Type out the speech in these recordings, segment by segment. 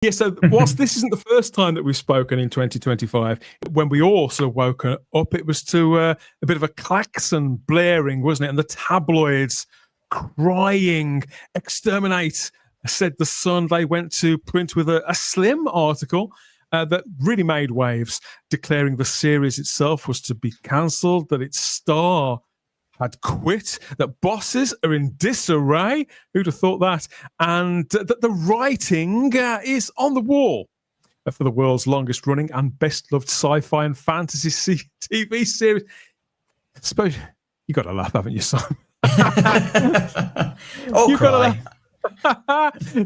Yeah, so whilst this isn't the first time that we've spoken in 2025, when we all sort of woke up, it was to a bit of a klaxon blaring, wasn't it? And the tabloids crying, exterminate, said the Sun. They went to print with a slim article that really made waves, declaring the series itself was to be cancelled, that its star had quit, that bosses are in disarray. Who'd have thought that? And that the writing is on the wall for the world's longest running and best loved sci-fi and fantasy TV series. I suppose you got to laugh, haven't you, Simon? You've got to laugh.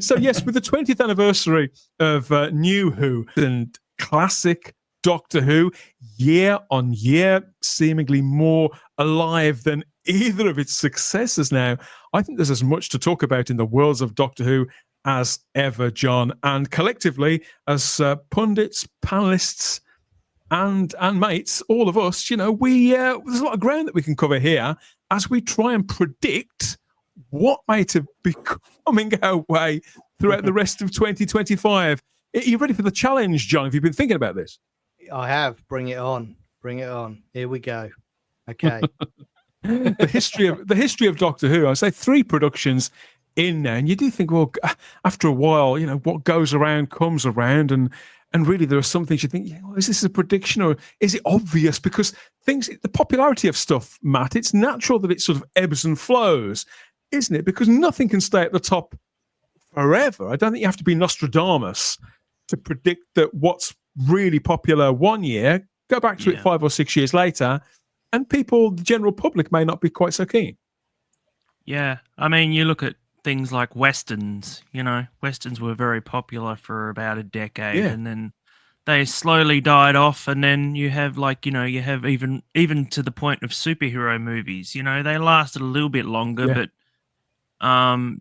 So yes, with the 20th anniversary of New Who and classic Doctor Who, year on year, seemingly more alive than either of its successors now, I think there's as much to talk about in the worlds of Doctor Who as ever, John. And collectively, as pundits, panelists, and mates, all of us, there's a lot of ground that we can cover here as we try and predict what might be coming our way throughout the rest of 2025. Are you ready for the challenge, John? Have you been thinking about this? I have. Bring it on. Bring it on. Here we go. Okay. the history of Doctor Who. I say 3 productions in there, and you do think, well, after a while, what goes around comes around, and really there are some things you think, is this a prediction or is it obvious? Because the popularity of stuff, Matt, it's natural that it sort of ebbs and flows, isn't it? Because nothing can stay at the top forever. I don't think you have to be Nostradamus to predict that what's really popular one year, go back to it 5 or 6 years later, and the general public may not be quite so keen. Yeah, I mean, you look at things like Westerns, Westerns were very popular for about a decade, and then they slowly died off, and then you have you have even to the point of superhero movies, they lasted a little bit longer, but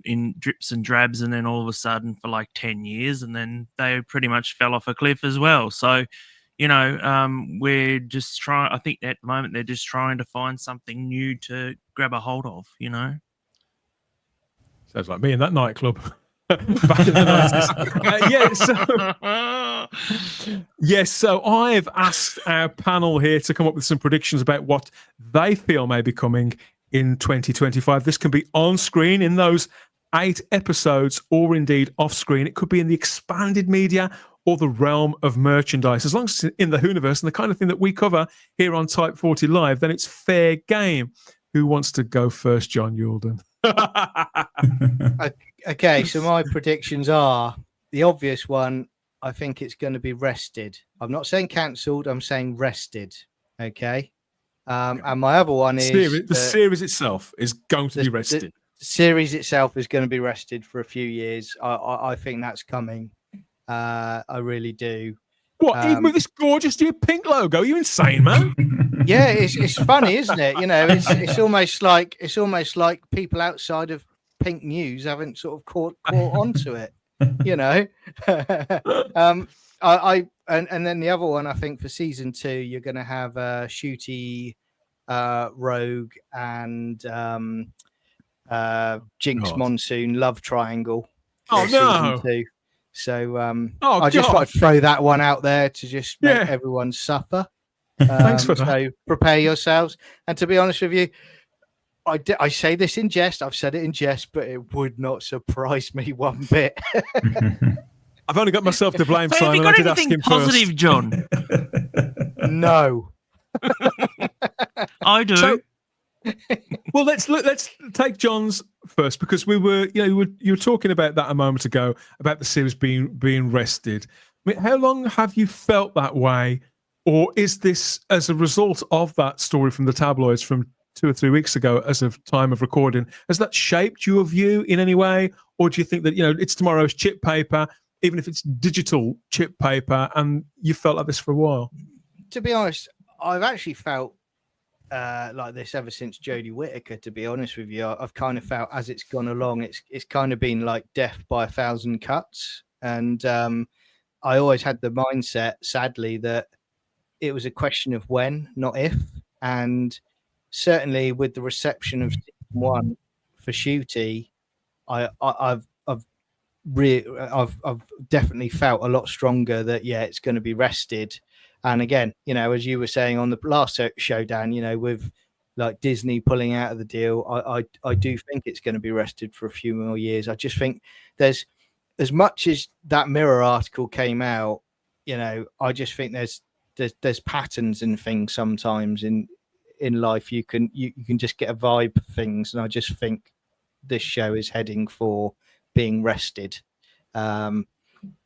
in drips and drabs, and then all of a sudden for like 10 years, and then they pretty much fell off a cliff as well. So, we're just trying, I think at the moment they're just trying to find something new to grab a hold of, Sounds like me in that nightclub back in the 90s. So I've asked our panel here to come up with some predictions about what they feel may be coming in 2025. This can be on screen in those 8 episodes, or indeed off screen. It could be in the expanded media or the realm of merchandise. As long as it's in the Whoniverse and the kind of thing that we cover here on Type 40 Live, then it's fair game. Who wants to go first, John Youlden? Okay, so my predictions are the obvious one. I think it's going to be rested. I'm not saying cancelled. I'm saying rested. Okay. And my other one is the series itself is going to be rested. The series itself is going to be rested for a few years. I think that's coming. I really do. What? Even with this gorgeous new pink logo? Are you insane, man? Yeah, it's funny, isn't it? It's almost like people outside of Pink News haven't sort of caught onto it. And then the other one, I think for season 2, you're going to have Shooty, Rogue, and Jinx Monsoon love triangle. Oh no! Season 2. So I just thought I'd throw that one out there to just make everyone suffer. Thanks for that. So prepare yourselves. And to be honest with you, I say this in jest. I've said it in jest, but it would not surprise me one bit. I've only got myself to blame, Simon. Have you got anything positive, first. John? No. I do. So, well, let's take John's first, because you were talking about that a moment ago about the series being rested. I mean, how long have you felt that way, or is this as a result of that story from the tabloids from 2 or 3 weeks ago, as of time of recording? Has that shaped your view in any way, or do you think that it's tomorrow's chip paper, even if it's digital chip paper, and you felt like this for a while? To be honest, I've actually felt like this ever since Jodie Whittaker. To be honest with you, I've kind of felt as it's gone along, it's kind of been like death by 1,000 cuts, and I always had the mindset, sadly, that it was a question of when, not if. And certainly with the reception of season 1 for Shooty, I've I've definitely felt a lot stronger that it's going to be rested. And again, as you were saying on the last show, Dan, with like Disney pulling out of the deal, I do think it's going to be rested for a few more years. I just think there's, as much as that Mirror article came out, I just think there's patterns and things sometimes in life. You can just get a vibe for things, and I just think this show is heading for being rested. Don't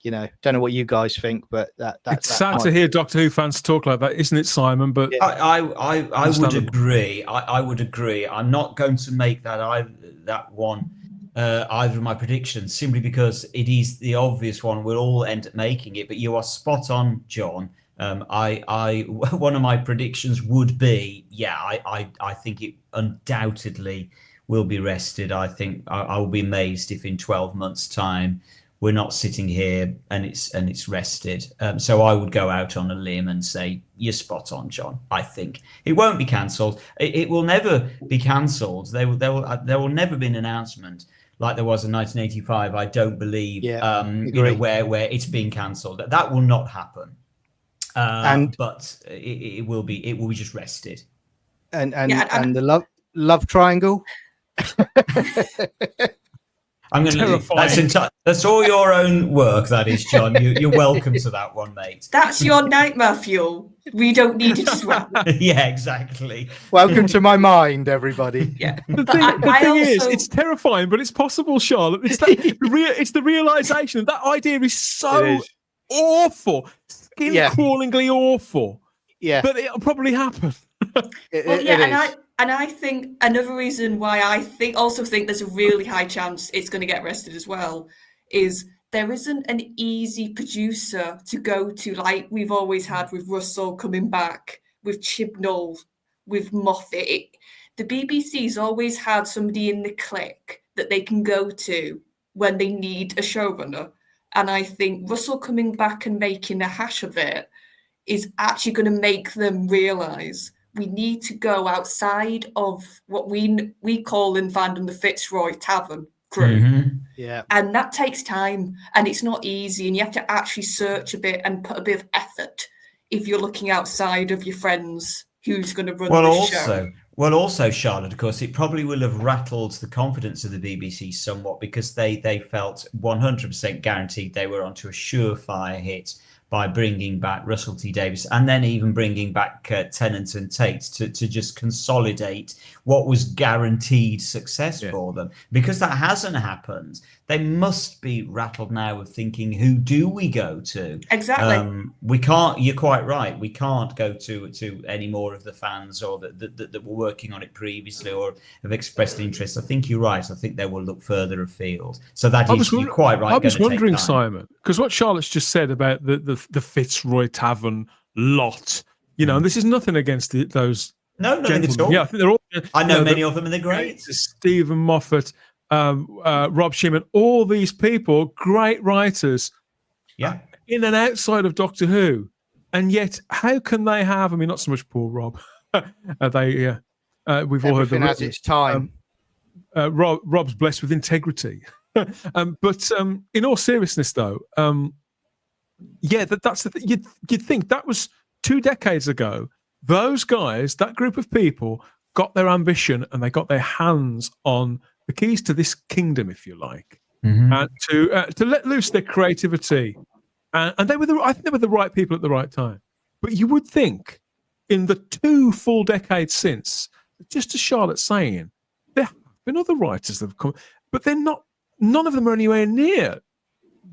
know what you guys think, but it's sad to hear Doctor Who fans talk like that, isn't it, Simon? But I would agree. I would agree. I'm not going to make that one either of my predictions, simply because it is the obvious one. We'll all end up making it. But you are spot on, John. One of my predictions would be, I think it undoubtedly will be rested. I think I will be amazed if in 12 months' time we're not sitting here and it's rested. So I would go out on a limb and say you're spot on, John. I think it won't be cancelled. It will never be cancelled. There will never be an announcement like there was in 1985. I don't believe, where it's being cancelled. That will not happen. But it will be just rested. And the love triangle. I'm going to. That's all your own work. That is, John. You're welcome to that one, mate. That's your nightmare fuel. We don't need it as well. Yeah, exactly. Welcome to my mind, everybody. Yeah. The thing is, it's terrifying, but it's possible, Charlotte. It's it's the realization that idea is so awful, skin-crawlingly awful. Yeah, but it'll probably happen. And I think another reason why I also think there's a really high chance it's going to get arrested as well is there isn't an easy producer to go to like we've always had with Russell coming back, with Chibnall, with Moffat. The BBC's always had somebody in the clique that they can go to when they need a showrunner. And I think Russell coming back and making a hash of it is actually going to make them realise we need to go outside of what we call in fandom the Fitzroy Tavern crew. Mm-hmm. Yeah. And that takes time and it's not easy. And you have to actually search a bit and put a bit of effort if you're looking outside of your friends who's going to run the show. Well, also, Charlotte, of course, it probably will have rattled the confidence of the BBC somewhat because they felt 100% guaranteed they were onto a surefire hit by bringing back Russell T Davies and then even bringing back Tennant and Tate to just consolidate what was guaranteed success for them. Because that hasn't happened, they must be rattled now of thinking, who do we go to? Exactly. We can't, you're quite right, we can't go to any more of the fans or that were working on it previously or have expressed interest. I think you're right. I think they will look further afield. So you're quite right. I was wondering, Simon, because what Charlotte's just said about the Fitzroy Tavern lot, and this is nothing against those. No, nothing at all. Yeah, I think they're all. I know many of them, and they're great. Stephen Moffat, Rob Sheehan, all these people, great writers. Yeah, in and outside of Doctor Who, and yet how can they have? I mean, not so much poor Rob. We've all heard everything has its time. Rob's blessed with integrity, but in all seriousness, though, that's the thing. You'd think that was 2 decades ago. Those guys, that group of people, got their ambition and they got their hands on the keys to this kingdom, if you like, and to let loose their creativity. And they were I think they were the right people at the right time. But you would think, in the 2 full decades since, just as Charlotte's saying, there have been other writers that have come, but they're not. None of them are anywhere near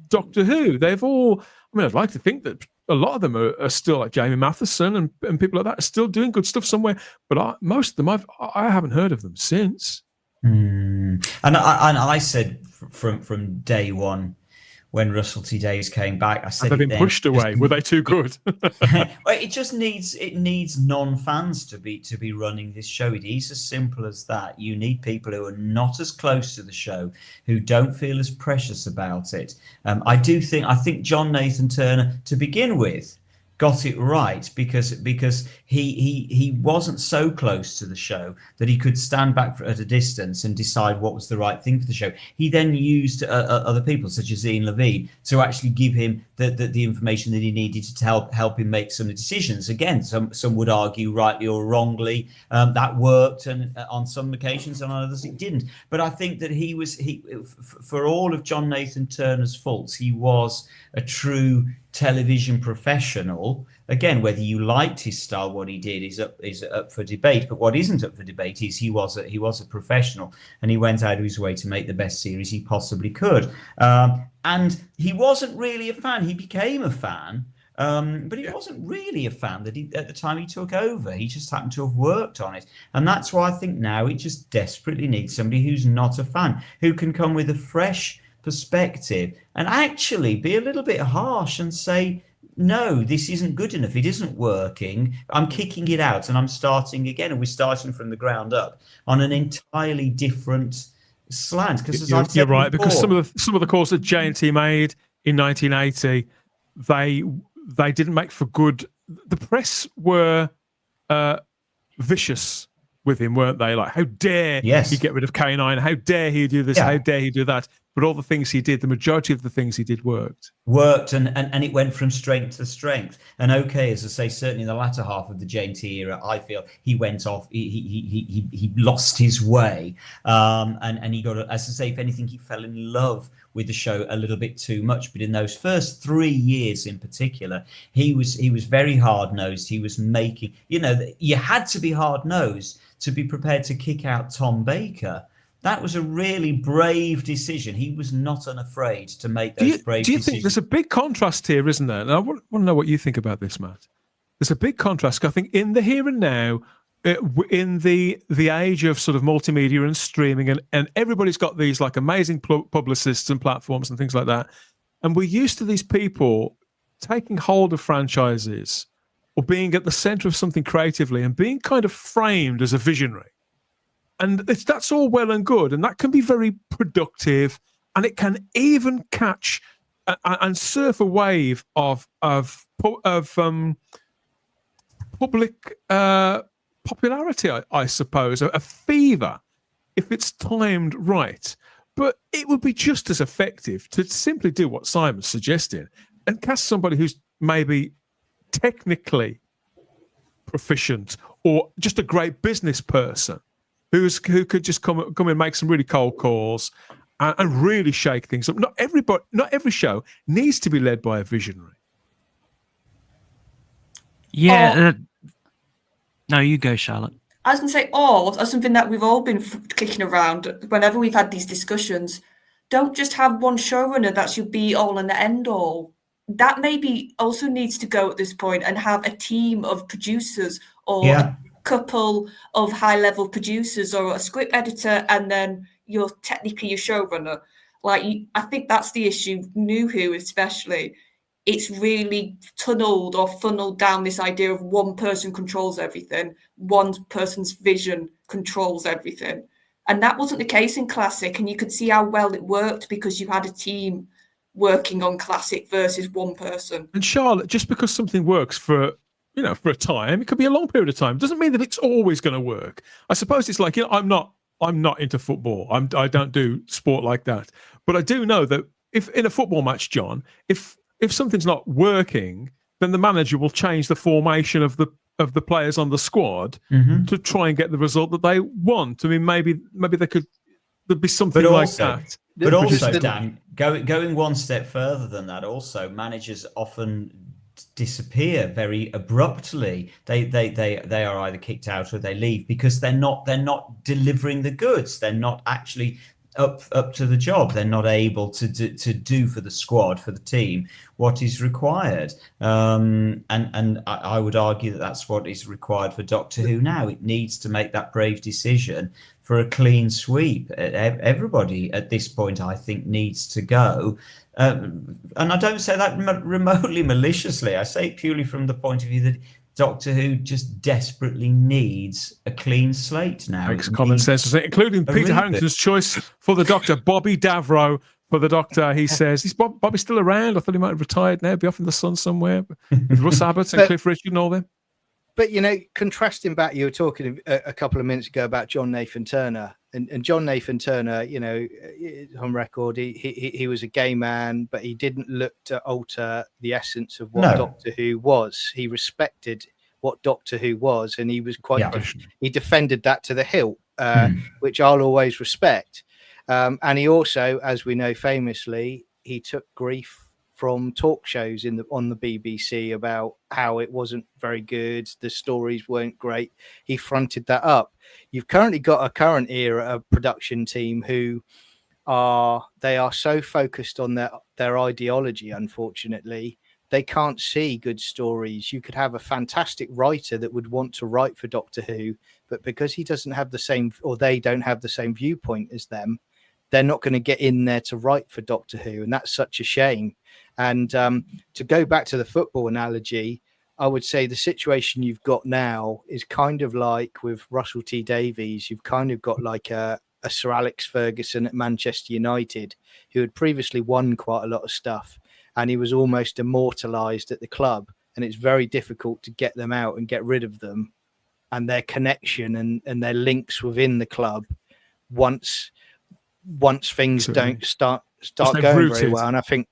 Doctor Who. They've all. I mean, I'd like to think that a lot of them are still like Jamie Matheson and people like that are still doing good stuff somewhere. But most of them, I haven't heard of them since. And I said from day one, when Russell T Davies came back, I said they've been pushed away. Were they too good? Well, it needs non-fans to be running this show. It is as simple as that. You need people who are not as close to the show, who don't feel as precious about it. I think John Nathan Turner, to begin with, got it right because he wasn't so close to the show that he could stand back at a distance and decide what was the right thing for the show. He then used other people such as Ian Levine to actually give him the information that he needed to help him make some decisions. Again, some would argue rightly or wrongly that worked, and on some occasions, and on others it didn't. But I think that he for all of John Nathan Turner's faults, he was a true television professional. Again, whether you liked his style, what he did is up for debate. But what isn't up for debate is he was a professional, and he went out of his way to make the best series he possibly could. And he wasn't really a fan. He became a fan, but he wasn't really a fan at the time he took over. He just happened to have worked on it, and that's why I think now it just desperately needs somebody who's not a fan, who can come with a fresh perspective and actually be a little bit harsh and say, no, this isn't good enough, it isn't working, I'm kicking it out and I'm starting again, and we're starting from the ground up on an entirely different slant. Because you're right, because some of the calls that J&T made in 1980, they didn't make for good. The press were vicious with him, weren't they? Like, how dare he get rid of K9? How dare he do this? How dare he do that? But all the things he did, the majority of the things he did worked, and it went from strength to strength. And okay, as I say, certainly in the latter half of the J&T era, I feel he went off. He lost his way, and he got, as I say, if anything, he fell in love with the show a little bit too much. But in those first 3 years in particular, he was very hard-nosed. He was making, you had to be hard-nosed to be prepared to kick out Tom Baker. That was a really brave decision. He was not unafraid to make those brave decisions. Do you think there's a big contrast here, isn't there? And I want to know what you think about this, Matt. There's a big contrast. I think in the here and now, in the age of sort of multimedia and streaming, and everybody's got these like amazing publicists and platforms and things like that. And we're used to these people taking hold of franchises or being at the center of something creatively and being kind of framed as a visionary. And that's all well and good, and that can be very productive, and it can even catch and surf a wave of public popularity, I suppose, a fever, if it's timed right. But it would be just as effective to simply do what Simon's suggesting and cast somebody who's maybe technically proficient or just a great business person, who could just come and make some really cold calls and really shake things up. Not every show needs to be led by a visionary. Yeah. No, you go, Charlotte. I was going to say, or something that we've all been kicking around whenever we've had these discussions. Don't just have one showrunner that's your be all and the end all. That maybe also needs to go at this point, and have a team of producers or a couple of high-level producers or a script editor, and then you're technically your showrunner. I think that's the issue. New Who especially, it's really tunneled or funneled down this idea of one person controls everything, one person's vision controls everything. And that wasn't the case in Classic, and you could see how well it worked because you had a team working on Classic versus one person. And Charlotte, just because something works for a time, it could be a long period of time, doesn't mean that it's always going to work. I suppose it's like, I'm not into football. I don't do sport like that. But I do know that if in a football match, John, if something's not working, then the manager will change the formation of the players on the squad to try and get the result that they want. I mean, maybe there'd be something like that. But also, Dan, going one step further than that, also managers often disappear very abruptly. They are either kicked out or they leave because they're not delivering the goods. They're not actually up to the job. They're not able to do for the squad, for the team, what is required. And I would argue that that's what is required for Doctor Who now. It needs to make that brave decision for a clean sweep. Everybody at this point, I think, needs to go. And I don't say that remotely maliciously. I say it purely from the point of view that Doctor Who just desperately needs a clean slate now. Makes common sense, including Peter Harrington's choice for the Doctor, Bobby Davro. For the Doctor, he says, is Bobby still around? I thought he might have retired now, be off in the sun somewhere with Russ Abbott and Cliff Richard and all them. But, contrasting back, you were talking a couple of minutes ago about John Nathan Turner. And John Nathan Turner, on record, he was a gay man, but he didn't look to alter the essence of what Doctor Who was. He respected what Doctor Who was, and he was he defended that to the hilt, which I'll always respect. And he also, as we know famously, he took grief from talk shows on the BBC about how it wasn't very good, the stories weren't great. He fronted that up. You've currently got a current era of production team who are so focused on their ideology, unfortunately, they can't see good stories. You could have a fantastic writer that would want to write for Doctor Who, but because he doesn't have the same, or they don't have the same viewpoint as them, they're not going to get in there to write for Doctor Who. And that's such a shame. And to go back to the football analogy, I would say the situation you've got now is kind of like with Russell T Davies. You've kind of got like a Sir Alex Ferguson at Manchester United, who had previously won quite a lot of stuff. And he was almost immortalized at the club. And it's very difficult to get them out and get rid of them. And their connection and their links within the club once things don't start going very well. And I think,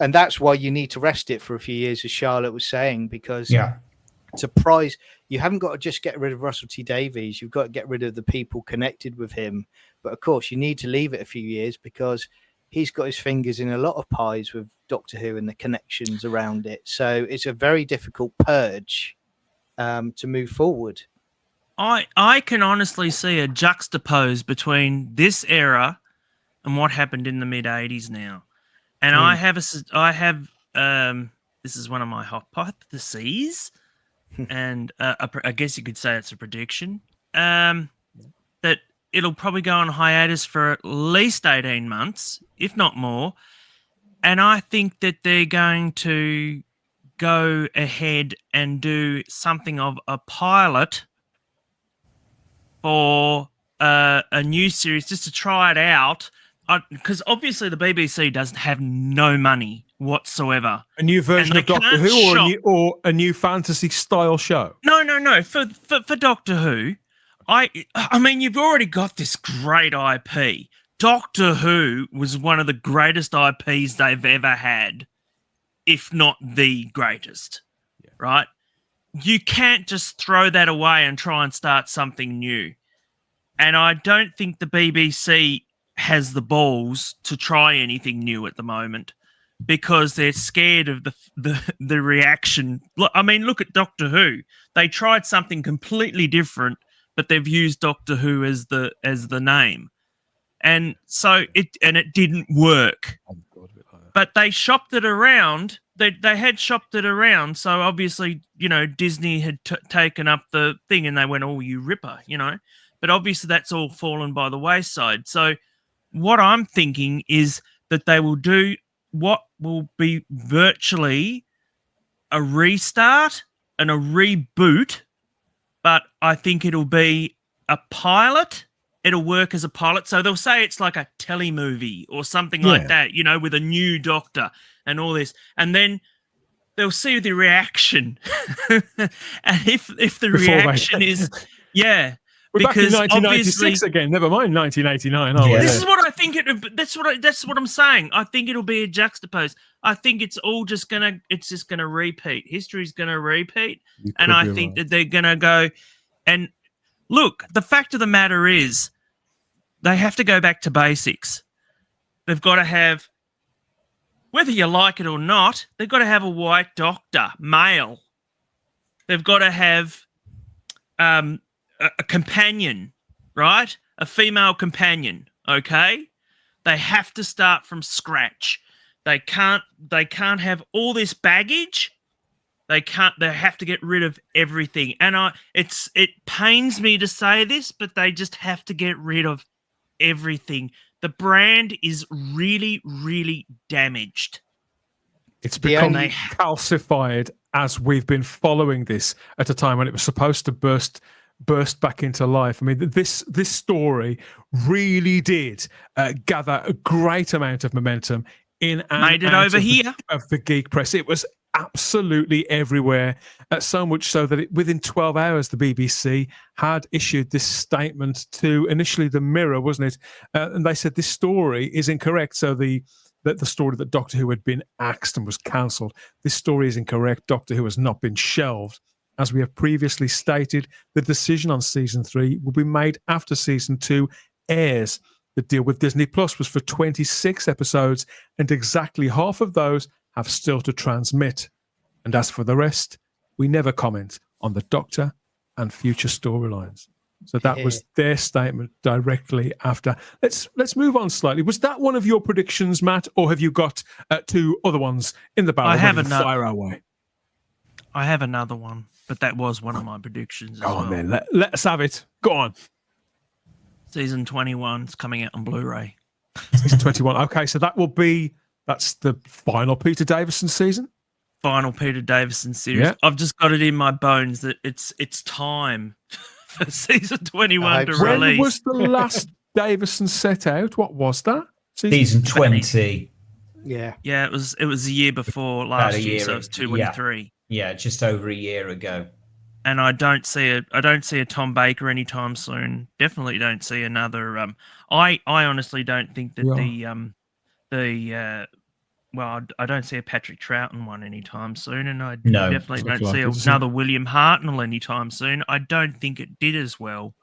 and that's why you need to rest it for a few years, as Charlotte was saying, because you haven't got to just get rid of Russell T Davies. You've got to get rid of the people connected with him. But of course, you need to leave it a few years because he's got his fingers in a lot of pies with Doctor Who and the connections around it. So it's a very difficult purge to move forward. I can honestly see a juxtapose between this era and what happened in the mid 80s now. And I have this is one of my hypotheses, and I guess you could say it's a prediction, that it'll probably go on hiatus for at least 18 months, if not more. And I think that they're going to go ahead and do something of a pilot for a new series just to try it out, because obviously the BBC doesn't have no money whatsoever. A new version of Doctor Who, or a new fantasy style show? No. For Doctor Who, I mean, you've already got this great IP. Doctor Who was one of the greatest IPs they've ever had, if not the greatest, right? You can't just throw that away and try and start something new. And I don't think the BBC has the balls to try anything new at the moment because they're scared of the reaction. I mean, look at Doctor Who. They tried something completely different, but they've used Doctor Who as the name. And so it didn't work. But they shopped it around. They had shopped it around. So obviously, Disney had taken up the thing and they went, "Oh, you ripper," But obviously that's all fallen by the wayside. So what I'm thinking is that they will do what will be virtually a restart and a reboot, but I think it'll be a pilot. It'll work as a pilot. So they'll say it's like a telemovie or something like that, with a new Doctor and all this. And then they'll see the reaction. And if the reaction is, we're back in 1996 again. Never mind 1989. This is what I think. That's what I'm saying. I think it'll be a juxtapose. I think it's just gonna repeat. History's gonna repeat, and I think that they're gonna go. And look, the fact of the matter is, they have to go back to basics. They've got to have, whether you like it or not, they've got to have a white Doctor, male. They've got to have a companion, right? A female companion, okay? They have to start from scratch. They can't have all this baggage. They have to get rid of everything. And it pains me to say this, but they just have to get rid of everything. The brand is really, really damaged. It's become calcified as we've been following this at a time when it was supposed to burst back into life. I mean, this story really did gather a great amount of momentum in and made it out over of here of the geek press. It was absolutely everywhere, so much so that within 12 hours, the BBC had issued this statement to initially the Mirror, wasn't it? And they said this story is incorrect. So the story that Doctor Who had been axed and was cancelled, this story is incorrect. Doctor Who has not been shelved. As we have previously stated, the decision on season 3 will be made after season 2 airs. The deal with Disney Plus was for 26 episodes, and exactly half of those have still to transmit. And as for the rest, we never comment on the Doctor and future storylines. So that was their statement directly after. Let's move on slightly. Was that one of your predictions, Matt, or have you got 2 other ones in the barrel? I have another. Fire our way. I have another one, but that was one of my predictions as well. Go on then. Let's have it. Go on. Season 21 is coming out on Blu-ray. Season 21. Okay, so that's the final Peter Davison season. Final Peter Davison series. Yeah. I've just got it in my bones that it's time for season 21 to when release. When was the last Davison set out? What was that? Season 20. Yeah. Yeah, it was the year before last year, so it was 23. Yeah, just over a year ago. And I don't see a Tom Baker anytime soon. Definitely don't see another. I honestly don't think that I don't see a Patrick Troughton one anytime soon, and I definitely don't see another William Hartnell anytime soon. I don't think it did as well.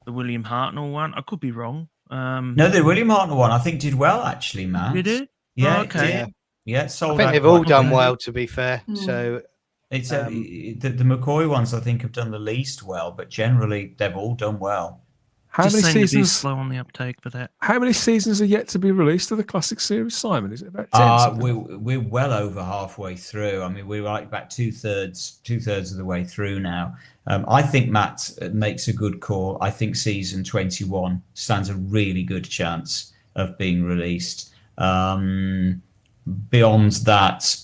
The William Hartnell one, I could be wrong. No, the William Hartnell one I think did well actually, Matt. Did it? Yeah, okay. Yeah, sold. I think they've all done well, to be fair. So. It's the McCoy ones I think have done the least well, but generally they've all done well. How many seasons? To be slow on the uptake for that. How many seasons are yet to be released of the classic series, Simon? Is it about 10? We're well over halfway through. I mean, we're like about two thirds of the way through now. I think Matt makes a good call. I think season 21 stands a really good chance of being released. Beyond that,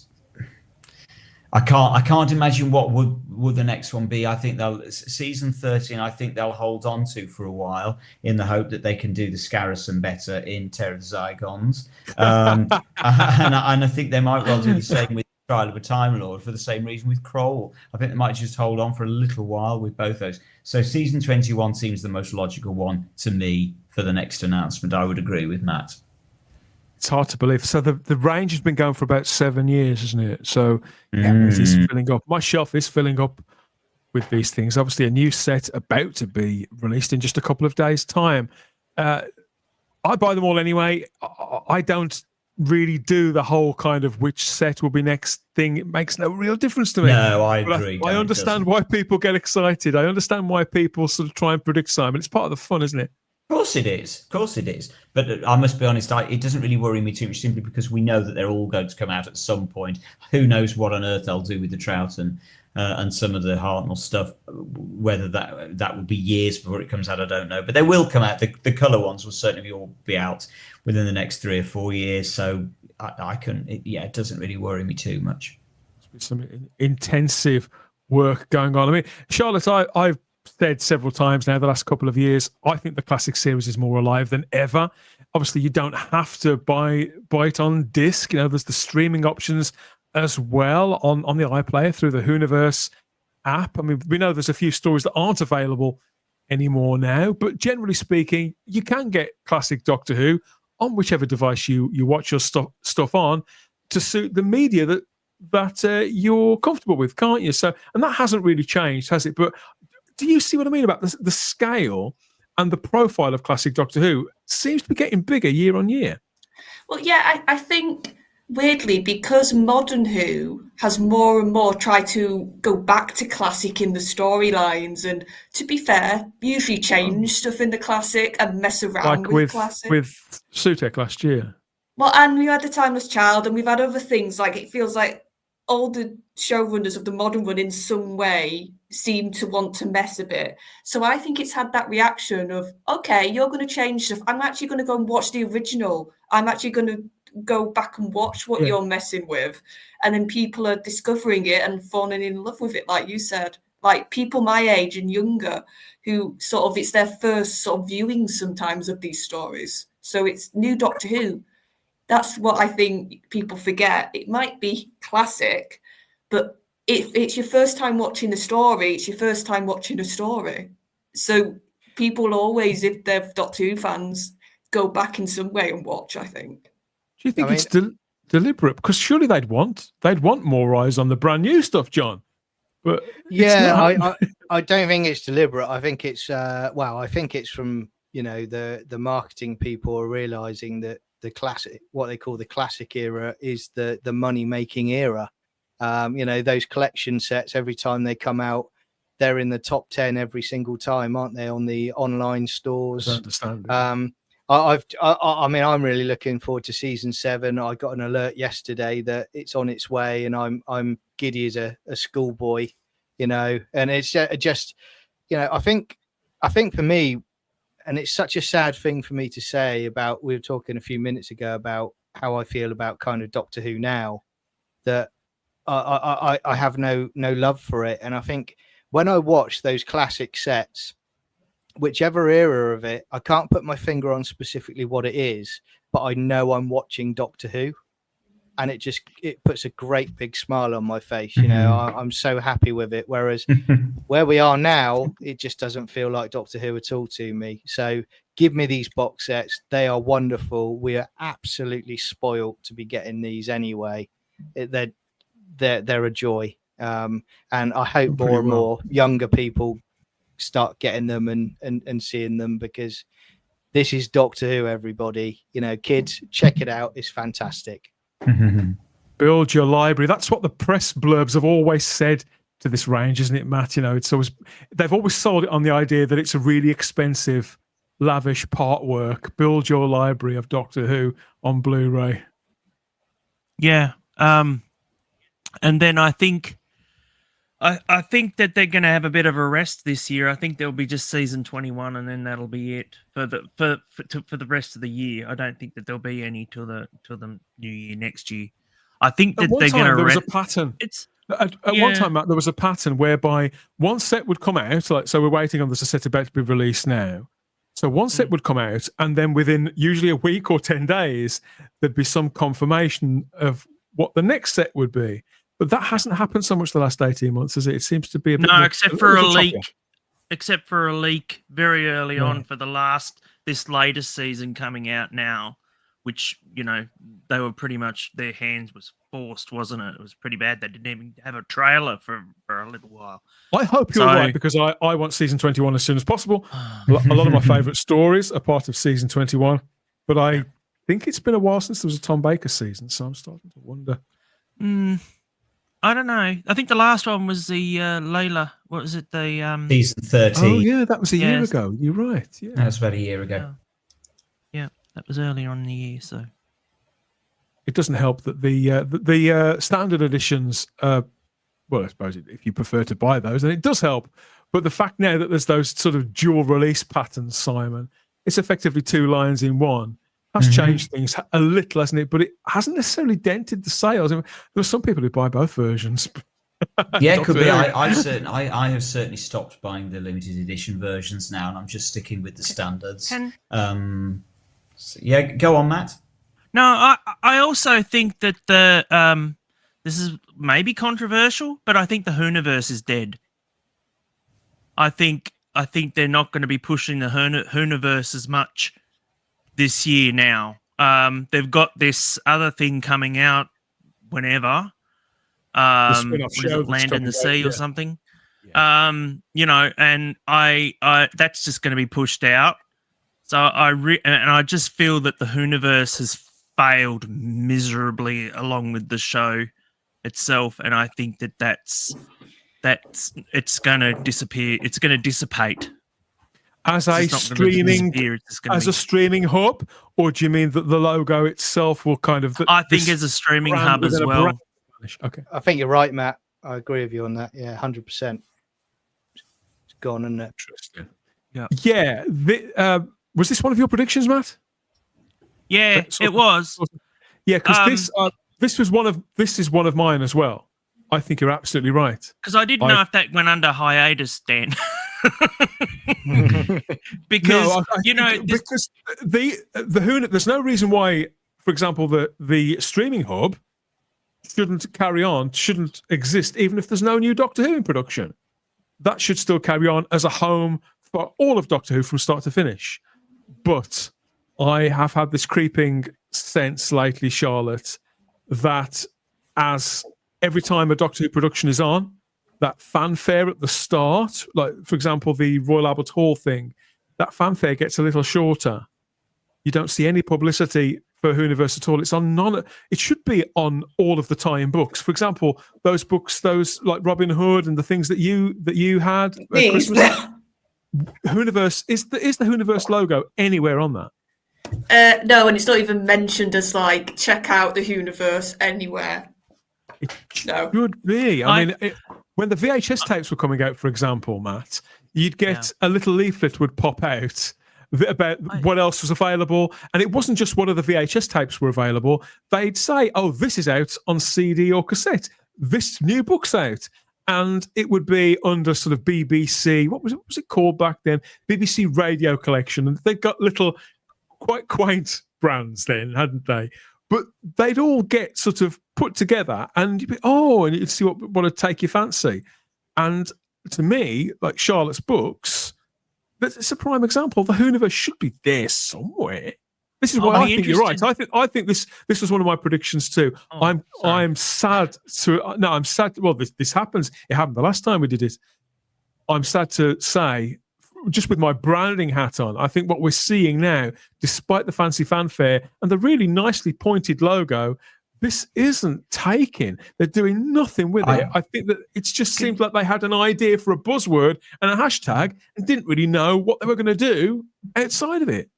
I can't imagine what would the next one be. I think season 13. I think they'll hold on to for a while in the hope that they can do the Scarrison better in Terror of the Zygons, and I think they might well do the same with Trial of a Time Lord for the same reason with Kroll. I think they might just hold on for a little while with both those. So season 21 seems the most logical one to me for the next announcement. I would agree with Matt. It's hard to believe. So the range has been going for about 7 years, isn't it? So it is filling up. My shelf is filling up with these things. Obviously, a new set about to be released in just a couple of days' time. I buy them all anyway. I don't really do the whole kind of which set will be next thing. It makes no real difference to me. No, I agree. I understand why people get excited. I understand why people sort of try and predict Simon. It's part of the fun, isn't it? Of course it is. But I must be honest, it doesn't really worry me too much simply because we know that they're all going to come out at some point. Who knows what on earth they'll do with the Troughton and some of the Hartnell stuff. Whether that will be years before it comes out, I don't know. But they will come out. The colour ones will certainly all be out within the next 3 or 4 years. So it doesn't really worry me too much. Some intensive work going on. I mean, Charlotte, I've said several times now the last couple of years, I think the classic series is more alive than ever. Obviously, you don't have to buy it on disc. There's the streaming options as well on the iPlayer through the Whoniverse app. I mean, we know there's a few stories that aren't available anymore now, but generally speaking, you can get classic Doctor Who on whichever device you watch your stuff on to suit the media that you're comfortable with, can't you? So, and that hasn't really changed, has it? But do you see what I mean about the scale and the profile of classic Doctor Who seems to be getting bigger year on year? Well, yeah, I think weirdly, because modern Who has more and more tried to go back to classic in the storylines, and to be fair, usually change stuff in the classic and mess around with classic. With Sutek last year. Well, and we had The Timeless Child, and we've had other things. Like, it feels like all the showrunners of the modern one in some way seem to want to mess a bit. So I think it's had that reaction of, okay, you're going to change stuff. I'm actually going to go and watch the original. I'm actually going to go back and watch what you're messing with, and then people are discovering it and falling in love with it, like you said. Like people my age and younger who sort of, it's their first sort of viewing sometimes of these stories. So it's new Doctor Who. That's what I think people forget. It might be classic, but if it's your first time watching the story, it's your first time watching a story. So people always, if they're Doctor Who fans, go back in some way and watch, I think. Do you think it's deliberate? Because surely they'd want more eyes on the brand new stuff, John. But I don't think it's deliberate. I think it's I think it's from, you know, the marketing people are realizing that the classic, what they call the classic era, is the money making era. You know, those collection sets, every time they come out, they're in the top 10 every single time, aren't they, on the online stores? I understand. I mean, I'm really looking forward to season 7. I got an alert yesterday that it's on its way, and I'm giddy as a schoolboy, you know. And it's just, you know, I think for me, and it's such a sad thing for me to say about, we were talking a few minutes ago about how I feel about kind of Doctor Who now, that I have no love for it. And I think when I watch those classic sets, whichever era of it, I can't put my finger on specifically what it is, but I know I'm watching Doctor Who, and it puts a great big smile on my face. You know, I'm so happy with it. Whereas where we are now, it just doesn't feel like Doctor Who at all to me. So give me these box sets. They are wonderful. We are absolutely spoiled to be getting these anyway. They're a joy. And I hope more and more younger people start getting them and seeing them, because this is Doctor Who, everybody. You know, kids, check it out. It's fantastic. Build your library. That's what the press blurbs have always said to this range, isn't it, Matt? You know, it's always, they've always sold it on the idea that it's a really expensive, lavish part work. Build your library of Doctor Who on Blu-ray. Yeah. And then I think that they're going to have a bit of a rest this year. I think there'll be just season 21, and then that'll be it for the rest of the year. I don't think that there'll be any till the new year next year. I think that they're going to. There was a pattern. At one time, Matt, there was a pattern whereby one set would come out. So we're waiting on this set about to be released now. So one set would come out, and then within usually a week or 10 days, there'd be some confirmation of what the next set would be. But that hasn't happened so much the last 18 months, has it? It seems to be a bit more, except for a leak. Except for a leak very early on for this latest season coming out now, which, you know, they were pretty much, their hands was forced, wasn't it? It was pretty bad. They didn't even have a trailer for a little while. I hope you're right, because I want season 21 as soon as possible. A lot of my favourite stories are part of season 21, but I think it's been a while since there was a Tom Baker season, so I'm starting to wonder. I don't know. I think the last one was the Layla. What was it? The season 13. Oh yeah, that was a year ago. You're right. Yeah, that was about a year ago. Yeah, that was earlier on in the year. So it doesn't help that the standard editions. Well, I suppose if you prefer to buy those, then it does help. But the fact now that there's those sort of dual release patterns, Simon, it's effectively 2 lines in one. Has changed things a little, hasn't it? But it hasn't necessarily dented the sales. I mean, there are some people who buy both versions. Yeah, it could be. I have certainly stopped buying the limited edition versions now, and I'm just sticking with the standards. So, yeah, go on, Matt. No, I also think that this is maybe controversial, but I think the Whoniverse is dead. I think they're not going to be pushing the Whoniverse as much this year now. They've got this other thing coming out whenever. What is it, Land in the Sea or something? Yeah. You know, and I that's just going to be pushed out. So I just feel that the Whoniverse has failed miserably along with the show itself, and I think that's it's going to disappear. It's going to dissipate. As a streaming hub, or do you mean that the logo itself will kind of? I think as a streaming hub as well. Okay, I think you're right, Matt. I agree with you on that. Yeah, 100%. It's gone, isn't it? Interesting. Yeah. Was this one of your predictions, Matt? Yeah, it was. Yeah, because this is one of mine as well. I think you're absolutely right. Because I didn't know if that went under hiatus, Dan. Because because the Who, there's no reason why, for example, the streaming hub shouldn't exist, even if there's no new Doctor Who in production. That should still carry on as a home for all of Doctor Who from start to finish. But I have had this creeping sense lately, Charlotte, that as every time a Doctor Who production is on, that fanfare at the start, like, for example, the Royal Albert Hall thing, that fanfare gets a little shorter. You don't see any publicity for Whoniverse at all. It's on none. It should be on all of the tie-in books. For example, those books, those like Robin Hood and the things that you had at Christmas. Whoniverse is the Whoniverse logo anywhere on that? No, and it's not even mentioned as like check out the Whoniverse anywhere. It should be. I mean, when the VHS tapes were coming out, for example, Matt, you'd get a little leaflet would pop out about what else was available, and it wasn't just one of the VHS tapes were available. They'd say, "Oh, this is out on CD or cassette. This new book's out." And it would be under sort of BBC. What was it called back then? BBC Radio Collection. And they got little, quite quaint brands then, hadn't they? But they'd all get sort of put together, and you'd be, and you'd see what would take your fancy. And to me, like Charlotte's books, it's a prime example. The Whoniverse should be there somewhere. This is why I think you're right. I think this was one of my predictions too. I'm sad to I'm sad. Well, this happens. It happened the last time we did it. I'm sad to say, just with my branding hat on, I think what we're seeing now, despite the fancy fanfare and the really nicely pointed logo, this isn't taking. They're doing nothing with it. I think that it just seems like they had an idea for a buzzword and a hashtag and didn't really know what they were going to do outside of it.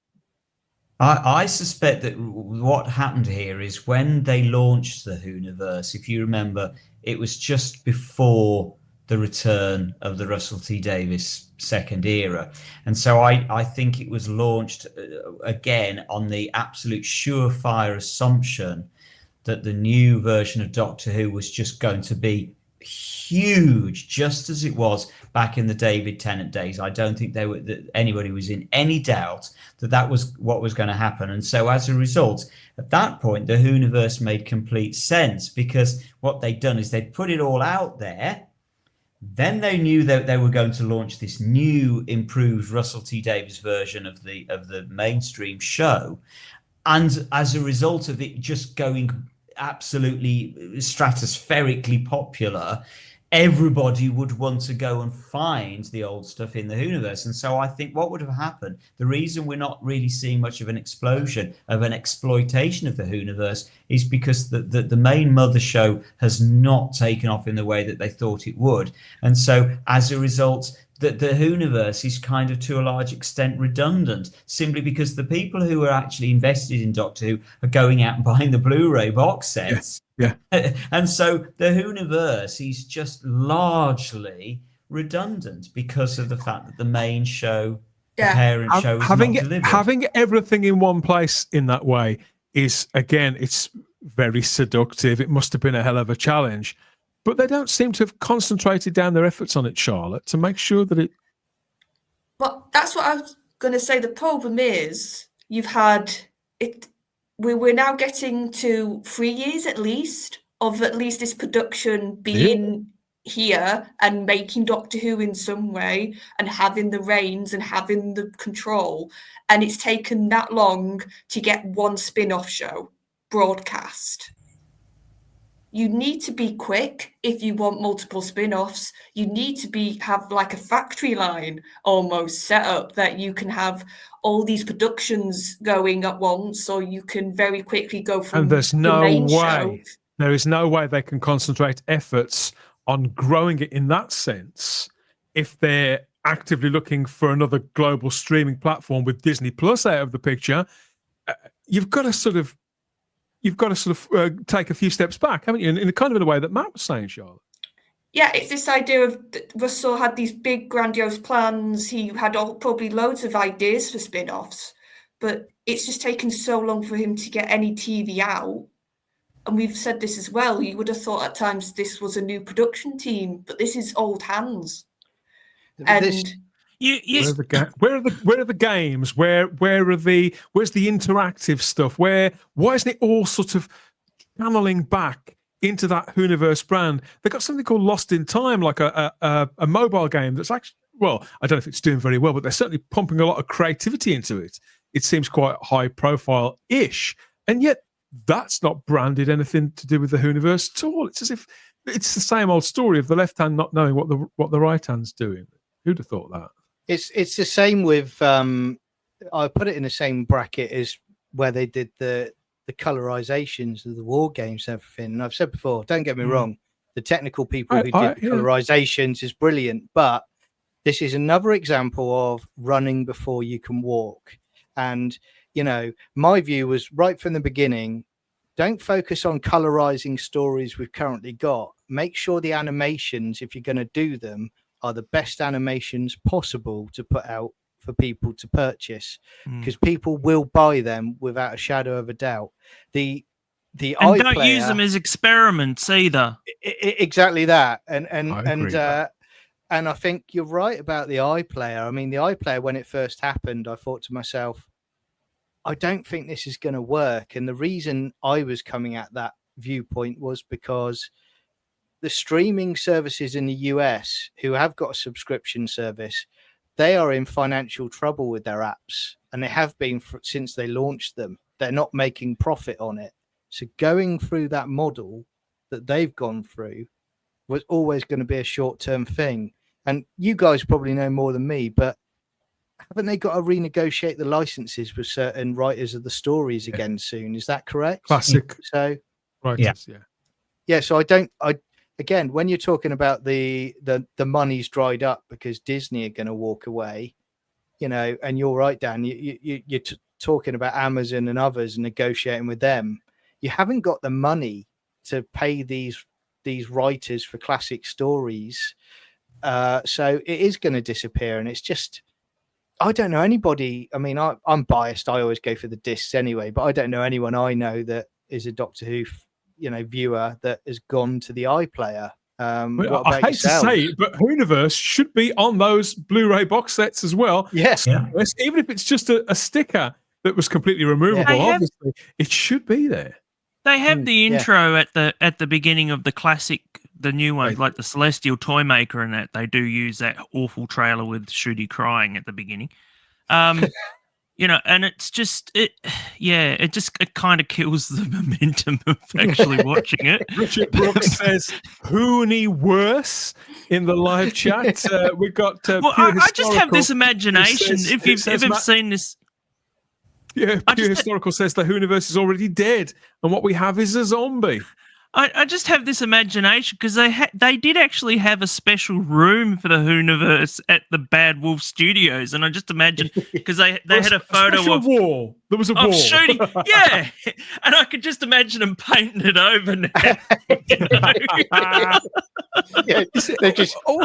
I suspect that what happened here is when they launched the Whoniverse, if you remember, it was just before the return of the Russell T Davies second era. And so I think it was launched again on the absolute surefire assumption that the new version of Doctor Who was just going to be huge, just as it was back in the David Tennant days. I don't think that anybody was in any doubt that was what was going to happen. And so as a result, at that point, the Whoniverse made complete sense, because what they'd done is they'd put it all out there. Then they knew that they were going to launch this new, improved Russell T Davies version of the mainstream show. And as a result of it just going absolutely stratospherically popular, everybody would want to go and find the old stuff in the Whoniverse. And so I think what would have happened, the reason we're not really seeing much of an explosion of an exploitation of the Whoniverse, is because the main mother show has not taken off in the way that they thought it would. And so as a result, the Whoniverse is kind of to a large extent redundant, simply because the people who are actually invested in Doctor Who are going out and buying the Blu-ray box sets. Yeah. And so the Whoniverse is just largely redundant because of the fact that the main show, the parent show, is not delivered. Having everything in one place in that way is, again, it's very seductive. It must have been a hell of a challenge. But they don't seem to have concentrated down their efforts on it, Charlotte, to make sure that it... Well, that's what I was going to say. The problem is you've had it... We're now getting to 3 years at least of this production being here and making Doctor Who in some way and having the reins and having the control. And it's taken that long to get one spin-off show broadcast. You need to be quick if you want multiple spin-offs. You need to have like a factory line almost set up that you can have all these productions going at once, so you can very quickly go from the main show. There is no way they can concentrate efforts on growing it in that sense if they're actively looking for another global streaming platform with Disney Plus out of the picture. You've got to sort of take a few steps back, haven't you? In a way that Matt was saying, Charlotte. Yeah, it's this idea of Russell had these big grandiose plans. He had probably loads of ideas for spin-offs, but it's just taken so long for him to get any TV out and we've said this as well, you would have thought at times this was a new production team, but this is old hands. And where are the games? Where's the interactive stuff? Why isn't it all sort of channeling back into that Whoniverse brand? They got something called Lost in Time, like a mobile game that's actually, well, I don't know if it's doing very well, but they're certainly pumping a lot of creativity into it. It seems quite high profile-ish, and yet that's not branded anything to do with the Whoniverse at all. It's as if it's the same old story of the left hand not knowing what the right hand's doing. Who'd have thought that? It's the same with I put it in the same bracket as where they did the colorizations of the war games and everything. And I've said before, don't get me wrong, the technical people who did the colorizations is brilliant, but this is another example of running before you can walk. And my view was right from the beginning, don't focus on colorizing stories we've currently got. Make sure the animations, if you're going to do them, are the best animations possible to put out for people to purchase, because people will buy them without a shadow of a doubt. And don't use them as experiments either. Exactly that. And I think you're right about the iPlayer. I mean, the iPlayer, when it first happened, I thought to myself, I don't think this is going to work. And the reason I was coming at that viewpoint was because the streaming services in the US who have got a subscription service, they are in financial trouble with their apps, and they have been since they launched them. They're not making profit on it. So going through that model that they've gone through was always going to be a short-term thing. And you guys probably know more than me, but haven't they got to renegotiate the licenses with certain writers of the stories again soon? Is that correct? Classic. So writers, yeah. So again, when you're talking about the money's dried up because Disney are going to walk away, and you're right, Dan, you're talking about Amazon and others and negotiating with them. You haven't got the money to pay these writers for classic stories. So it is going to disappear. And it's just, I don't know anybody. I mean, I'm biased. I always go for the discs anyway, but I don't know anyone I know that is a Doctor Who viewer that has gone to the iPlayer. I hate to say it, but Whoniverse should be on those Blu-ray box sets as well. Yes. Yeah. Even if it's just a sticker that was completely removable, obviously, it should be there. They have the intro at the beginning of the classic, the new ones, like the Celestial Toymaker and that. They do use that awful trailer with Shooty crying at the beginning. And it's just it kind of kills the momentum of actually watching it. Richard Brooks says Whoniverse in the live chat. We've got I just have this imagination. If you've ever seen this, Pure Historical says the Whoniverse is already dead, and what we have is a zombie. I just have this imagination because they did actually have a special room for the Whoniverse at the Bad Wolf Studios, and I just imagine because they had a photo of wall. There was a wall shooting, and I could just imagine them painting it over now.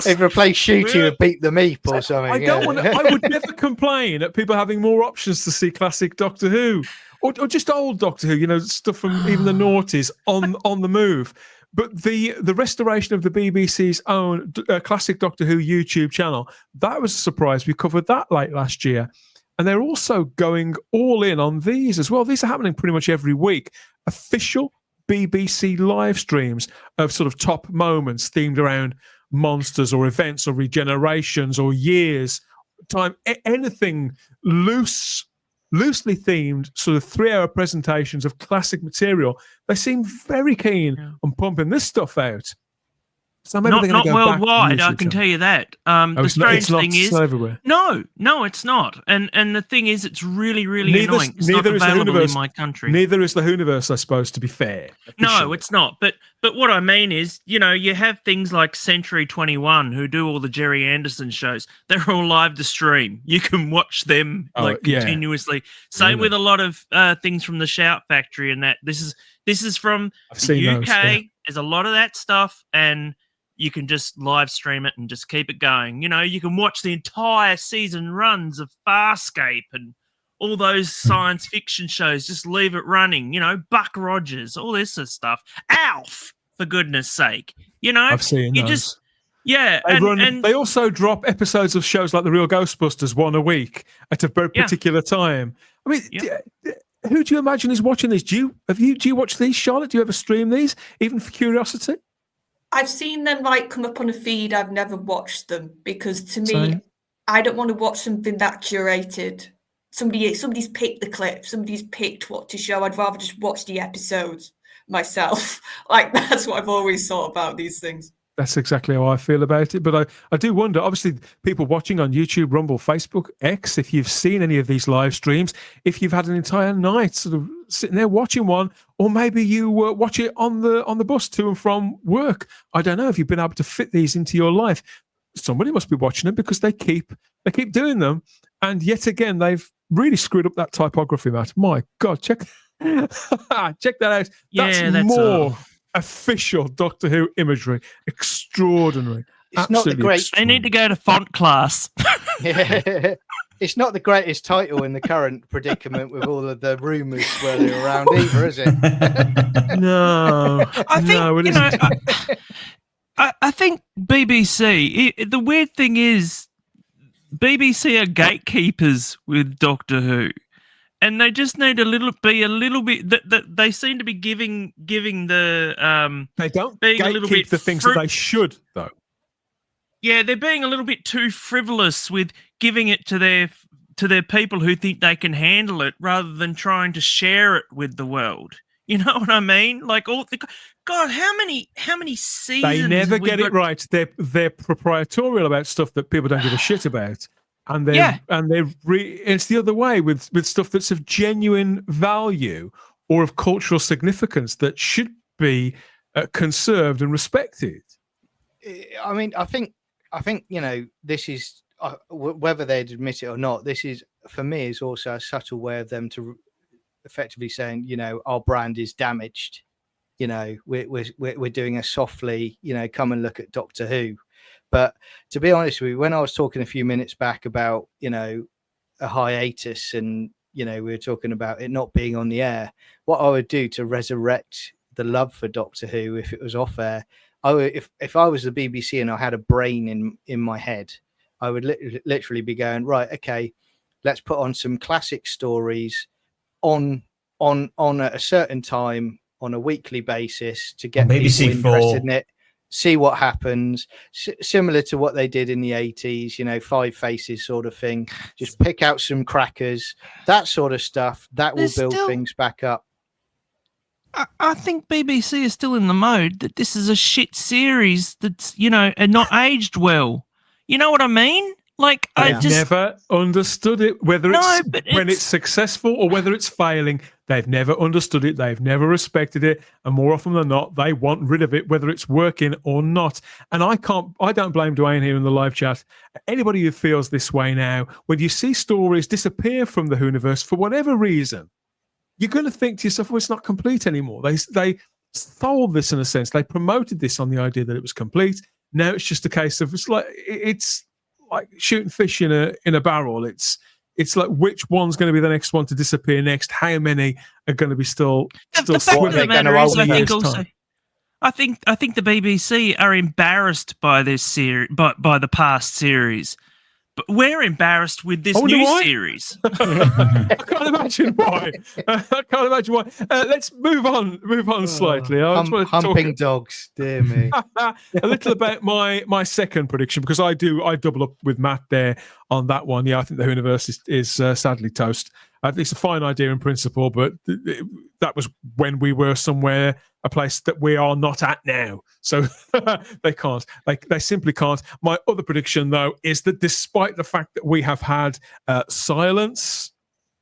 They've replaced Shooty with Beat the Meep or something. I would never complain at people having more options to see classic Doctor Who. Or just old Doctor Who, stuff from even the noughties on the move. But the restoration of the BBC's own classic Doctor Who YouTube channel, that was a surprise. We covered that late last year. And they're also going all in on these as well. These are happening pretty much every week. Official BBC live streams of sort of top moments themed around monsters or events or regenerations or years, time, anything loosely themed sort of 3-hour presentations of classic material. They seem very keen on pumping this stuff out. So maybe not worldwide, I can tell you that. The strange thing is, no, it's not. And the thing is, it's really, really annoying. It's not available in my country. Neither is the Whoniverse, I suppose, to be fair. No, it's not. But what I mean is, you have things like Century 21 who do all the Jerry Anderson shows. They're all live to stream. You can watch them continuously. Same with a lot of things from the Shout Factory and that. This is from the UK. There's a lot of that stuff, and you can just live stream it and just keep it going. You can watch the entire season runs of Farscape and all those science fiction shows, just leave it running. You know, Buck Rogers, all this sort of stuff. Alf, for goodness sake. You know, I've seen those. Just, yeah. And they also drop episodes of shows like The Real Ghostbusters one a week at a very particular time. I mean, who do you imagine is watching these? Do you watch these, Charlotte? Do you ever stream these, even for curiosity? I've seen them like come up on a feed. I've never watched them because to me, Same. I don't want to watch something that curated. Somebody's picked the clip. Somebody's picked what to show. I'd rather just watch the episodes myself. Like, that's what I've always thought about these things. That's exactly how I feel about it. But I do wonder, obviously, people watching on YouTube, Rumble, Facebook, X, if you've seen any of these live streams, if you've had an entire night sort of sitting there watching one, or maybe you watch it on the bus to and from work. I don't know if you've been able to fit these into your life. Somebody must be watching them because they keep doing them. And yet again, they've really screwed up that typography, Matt. My God, check that out. That's more official Doctor Who imagery. Extraordinary. It's not the great. They need to go to font class. Yeah. It's not the greatest title in the current predicament with all of the rumours swirling around either, is it? No. I think, no, it isn't. I think BBC, the weird thing is, BBC are gatekeepers with Doctor Who. And they just need be a little bit. They seem to be giving the. They don't being a little bit the things that they should, though. Yeah, they're being a little bit too frivolous with giving it to their people who think they can handle it, rather than trying to share it with the world. You know what I mean? Like God, how many seasons? They never get it right. They're proprietorial about stuff that people don't give a shit about. And it's the other way with stuff that's of genuine value or of cultural significance that should be conserved and respected. I mean, I think this is whether they'd admit it or not. This is, for me, is also a subtle way of them to effectively saying, our brand is damaged. We're doing a softly, come and look at Doctor Who. But to be honest with you, when I was talking a few minutes back about, a hiatus and, we were talking about it not being on the air, what I would do to resurrect the love for Doctor Who if it was off air, if I was the BBC and I had a brain in my head, I would literally be going, right, okay, let's put on some classic stories on at a certain time on a weekly basis to get BBC people interested in it. See what happens, similar to what they did in the 80s, Five Faces sort of thing. Just pick out some crackers, that sort of stuff. That will build things back up. I think BBC is still in the mode that this is a shit series that's, and not aged well. You know what I mean? Like, I just never understood it, when it's successful or whether it's failing. They've never understood it. They've never respected it. And more often than not, they want rid of it, whether it's working or not. And I don't blame Dwayne here in the live chat. Anybody who feels this way now, when you see stories disappear from the Whoniverse for whatever reason, you're going to think to yourself, well, it's not complete anymore. They sold this in a sense. They promoted this on the idea that it was complete. Now it's just a case of, it's like shooting fish in a barrel. It's like, which one's going to be the next one to disappear next? How many are going to be still the fact of the matter is, I think the BBC are embarrassed by this series, by the past series. But we're embarrassed with this new series. I can't imagine why. Let's move on slightly. Humping dogs, dear me. A little about my second prediction, because I double up with Matt there on that one. Yeah, I think the Whoniverse is sadly toast. It's a fine idea in principle, but that was when we were somewhere, a place that we are not at now. So they can't. They simply can't. My other prediction, though, is that despite the fact that we have had silence,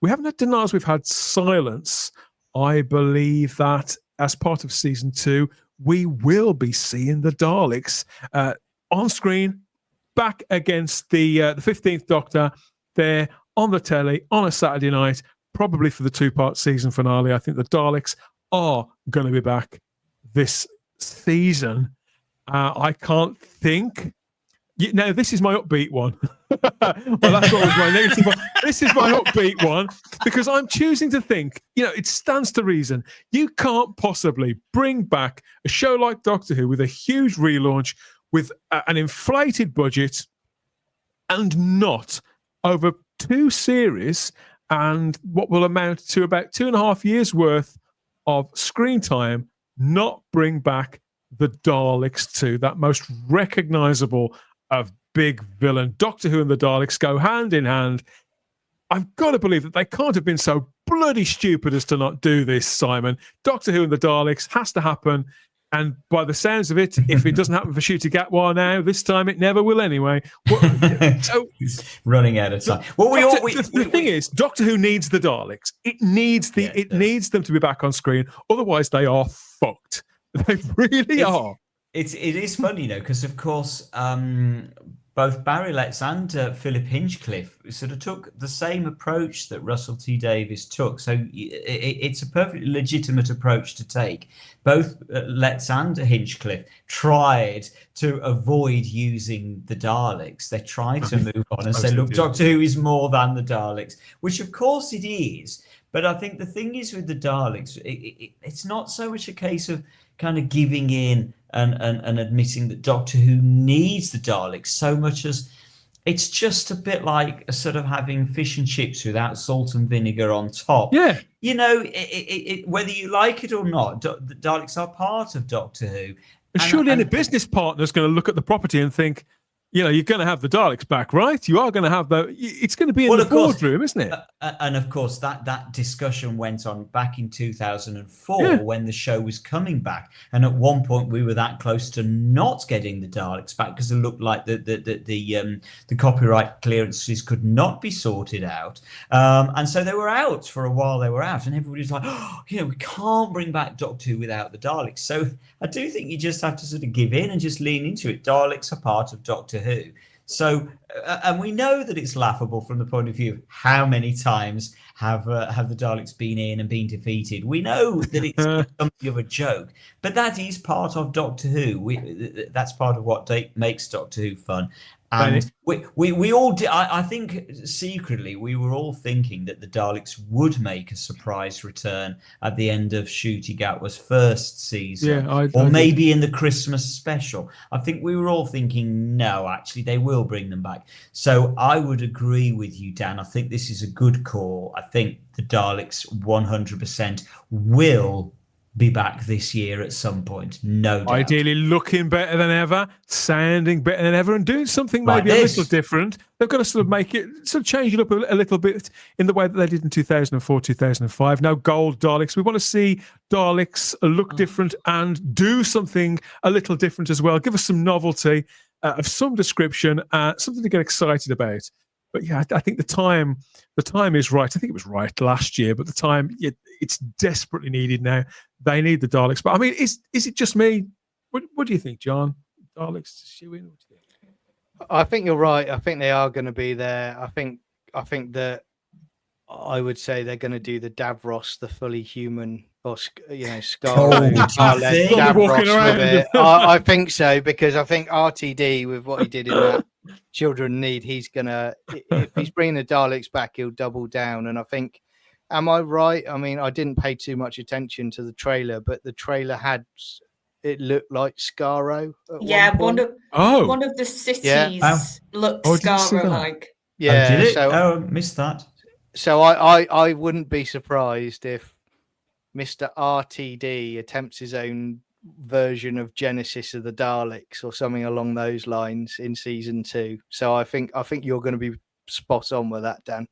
we haven't had denials, we've had silence. I believe that as part of season 2, we will be seeing the Daleks on screen, back against the 15th Doctor there on the telly on a Saturday night, probably for the 2-part season finale. I think the Daleks are going to be back this season. I can't think Now, this is my upbeat one. Well, that's what was my negative one. This is my upbeat one because I'm choosing to think, it stands to reason. You can't possibly bring back a show like Doctor Who with a huge relaunch, with an inflated budget, and not over 2 series and what will amount to about 2.5 years worth of screen time, not bring back the Daleks 2, that most recognizable of big villain. Doctor Who and the Daleks go hand in hand. I've got to believe that they can't have been so bloody stupid as to not do this, Simon. Doctor Who and the Daleks has to happen. And by the sounds of it, if it doesn't happen for Ncuti Gatwa now, this time it never will anyway. So, running out of time. The thing is, Doctor Who needs the Daleks. It needs needs them to be back on screen. Otherwise, they are fucked. They really are. It is funny, because of course, both Barry Letts and Philip Hinchcliffe sort of took the same approach that Russell T Davies took. So it's a perfectly legitimate approach to take. Both Letts and Hinchcliffe tried to avoid using the Daleks. They tried to move on and say, look, Doctor Who is more than the Daleks, which of course it is. But I think the thing is with the Daleks, it's not so much a case of kind of giving in and admitting that Doctor Who needs the Daleks so much as it's just a bit like sort of having fish and chips without salt and vinegar on top. Yeah. Whether you like it or not, the Daleks are part of Doctor Who. And surely any business partner is going to look at the property and think, you're going to have the Daleks back, right? You are going to have it's going to be in the boardroom, isn't it? And of course, that discussion went on back in 2004 when the show was coming back. And at one point, we were that close to not getting the Daleks back because it looked like the copyright clearances could not be sorted out. And so they were out for a while. They were out, and everybody was like, we can't bring back Doctor Who without the Daleks. So I do think you just have to sort of give in and just lean into it. Daleks are part of Doctor Who. So, and we know that it's laughable from the point of view of how many times have the Daleks been in and been defeated. We know that it's something of a joke, but that is part of Doctor Who. That's part of what makes Doctor Who fun. And we all did. I think secretly we were all thinking that the Daleks would make a surprise return at the end of Ncuti Gatwa's first season, or maybe in the Christmas special. I think we were all thinking, no, actually, they will bring them back. So I would agree with you, Dan. I think this is a good call. I think the Daleks 100% will be back this year at some point, no doubt. Ideally looking better than ever, sounding better than ever, and doing something maybe a little different. They've got to sort of make it, sort of change it up a little bit in the way that they did in 2004, 2005. Now gold Daleks. We want to see Daleks look different and do something a little different as well. Give us some novelty of some description, something to get excited about. But yeah, I think the time is right. I think it was right last year, but the time, it's desperately needed now. They need the Daleks. But I mean, is it just me? What do you think, John? Daleks shoe in? I think you're right. I think they are going to be there. I think that I would say they're going to do the Davros, the fully human, or Scarlet, Davros with it. I think so, because I think RTD with what he did in that Children Need, he's gonna, if he's bringing the Daleks back, he'll double down. And I think, am I right? I mean, I didn't pay too much attention to the trailer, but the trailer it looked like Skaro. One of the cities looked Skaro like. Yeah, did it? So, missed that. So I wouldn't be surprised if Mr. RTD attempts his own version of Genesis of the Daleks or something along those lines in season 2. So I think you're going to be spot on with that, Dan.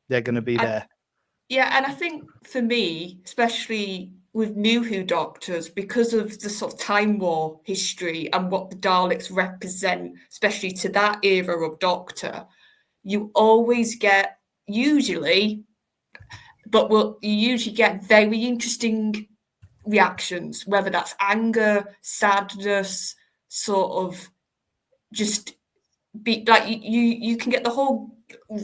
They're going to be there. Yeah, and I think for me, especially with New Who Doctors, because of the sort of Time War history and what the Daleks represent, especially to that era of Doctor, you always get you usually get very interesting reactions, whether that's anger, sadness, sort of just be like you can get the whole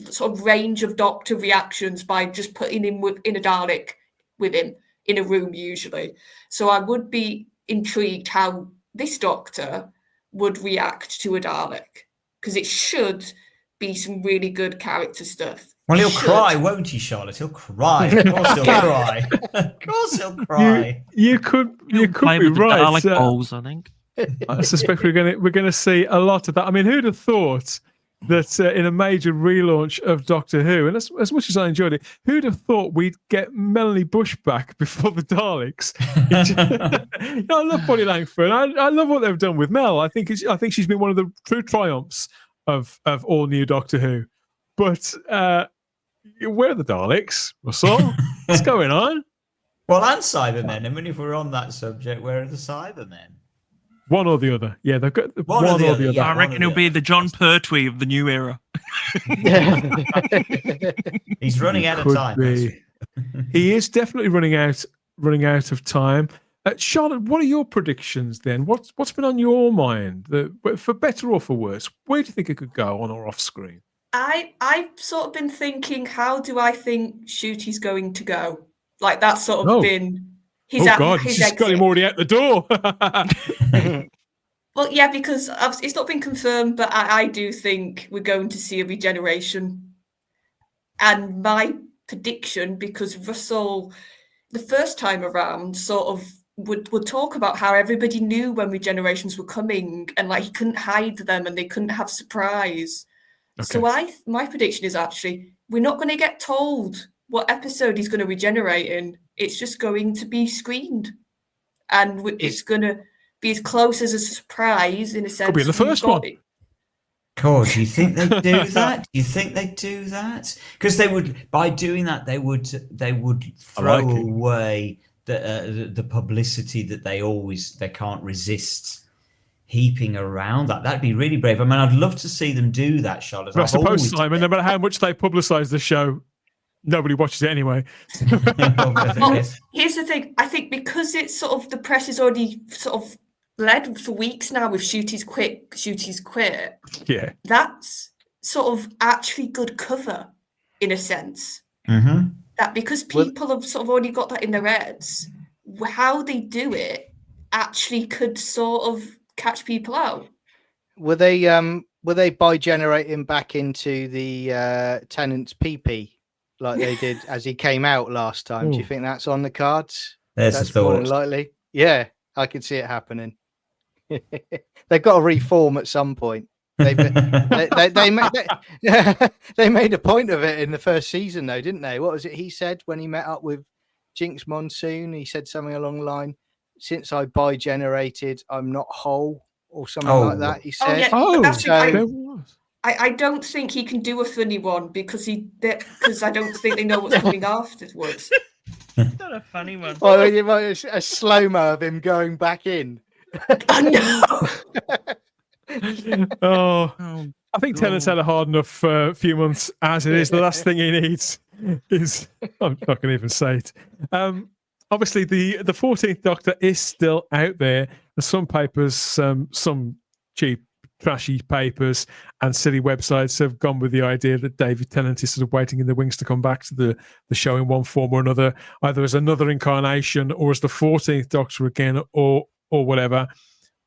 sort of range of Doctor reactions by just putting him in a Dalek with him in a room usually. So I would be intrigued how this Doctor would react to a Dalek. because it should be some really good character stuff. Well, he'll cry, won't he, Charlotte? He'll cry. Of course he'll cry. Of course he'll cry. You could be right. Dalek balls, I think. I suspect we're gonna see a lot of that. I mean, who'd have thought that in a major relaunch of Doctor Who, and as much as I enjoyed it, who'd have thought we'd get Melanie Bush back before the Daleks? I love Bonnie Langford. I love what they've done with Mel. I think she's been one of the true triumphs of all new Doctor Who. But where are the Daleks, Russell? What's going on? Well, and Cybermen. I mean, if we're on that subject, where are the Cybermen? One or the other. Yeah, they've got one or the other. Yeah, I reckon he'll be the John Pertwee of the new era. He's running out of time. He is definitely running out of time. Charlotte, what are your predictions then? What's been on your mind, for better or for worse? Where do you think it could go on or off screen? I've sort of been thinking, how do I think Shooty's going to go? Like that's sort of been his she's got him already out the door. Well, yeah, because it's not been confirmed, but I do think we're going to see a regeneration. And my prediction, because Russell, the first time around, sort of would talk about how everybody knew when regenerations were coming, and like he couldn't hide them, and they couldn't have surprise. Okay. So my prediction is actually we're not going to get told what episode he's going to regenerate in. It's just going to be screened, and it's going to be as close as a surprise in a sense. Could be in the first one. God, do you think they'd do that? Do you think they'd do that? Because they would, by doing that, they would throw away the publicity that they can't resist heaping around that. That'd be really brave. I mean, I'd love to see them do that, Charlotte. But I suppose, Simon, no matter how much they publicise the show, nobody watches it anyway. Well, here's the thing. I think because it's sort of the press is already sort of led for weeks now with Shooty's quit. Yeah. That's sort of actually good cover in a sense. Mm-hmm. That because people have sort of already got that in their heads, how they do it actually could sort of catch people out. Were they bi-generating back into the Tennant's pee-pee like they did as he came out last time? Ooh. Do you think that's on the cards? That's more than likely. Yeah, I could see it happening. They've got to reform at some point. They made a point of it in the first season, though, didn't they? What was it he said when he met up with Jinx Monsoon? He said something along the line, "Since I bi-generated, I'm not whole," or something like that. He said, I don't think he can do a funny one because I don't think they know what's coming afterwards. Not a funny one. Well, you might a slow-mo of him going back in. I think Tennant's had a hard enough few months as it is. The last thing he needs is I'm not going to even say it. Obviously, the 14th Doctor is still out there. There's some papers, some cheap, trashy papers and silly websites have gone with the idea that David Tennant is sort of waiting in the wings to come back to the show in one form or another, either as another incarnation or as the 14th Doctor again, or whatever.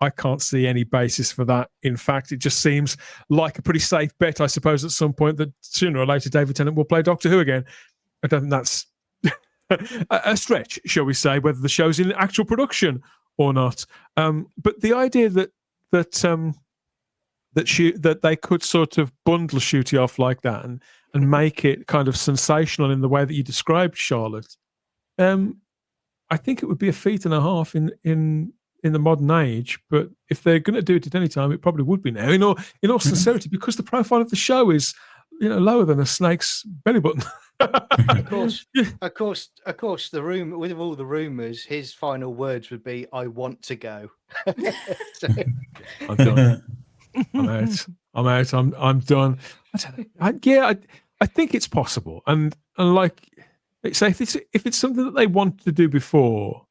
I can't see any basis for that. In fact, it just seems like a pretty safe bet, I suppose, at some point that sooner or later David Tennant will play Doctor Who again. I don't think that's a stretch, shall we say, whether the show's in actual production or not. But the idea that they could sort of bundle Shooty off like that and make it kind of sensational in the way that you described, Charlotte, I think it would be a feat and a half in the modern age. But if they're going to do it at any time, it probably would be now. In all sincerity, because the profile of the show is lower than a snake's belly button. Of course. The room with all the rumors, his final words would be, "I want to go." I'm done. I'm out. I'm done. I think it's possible, and like say, if it's something that they wanted to do before,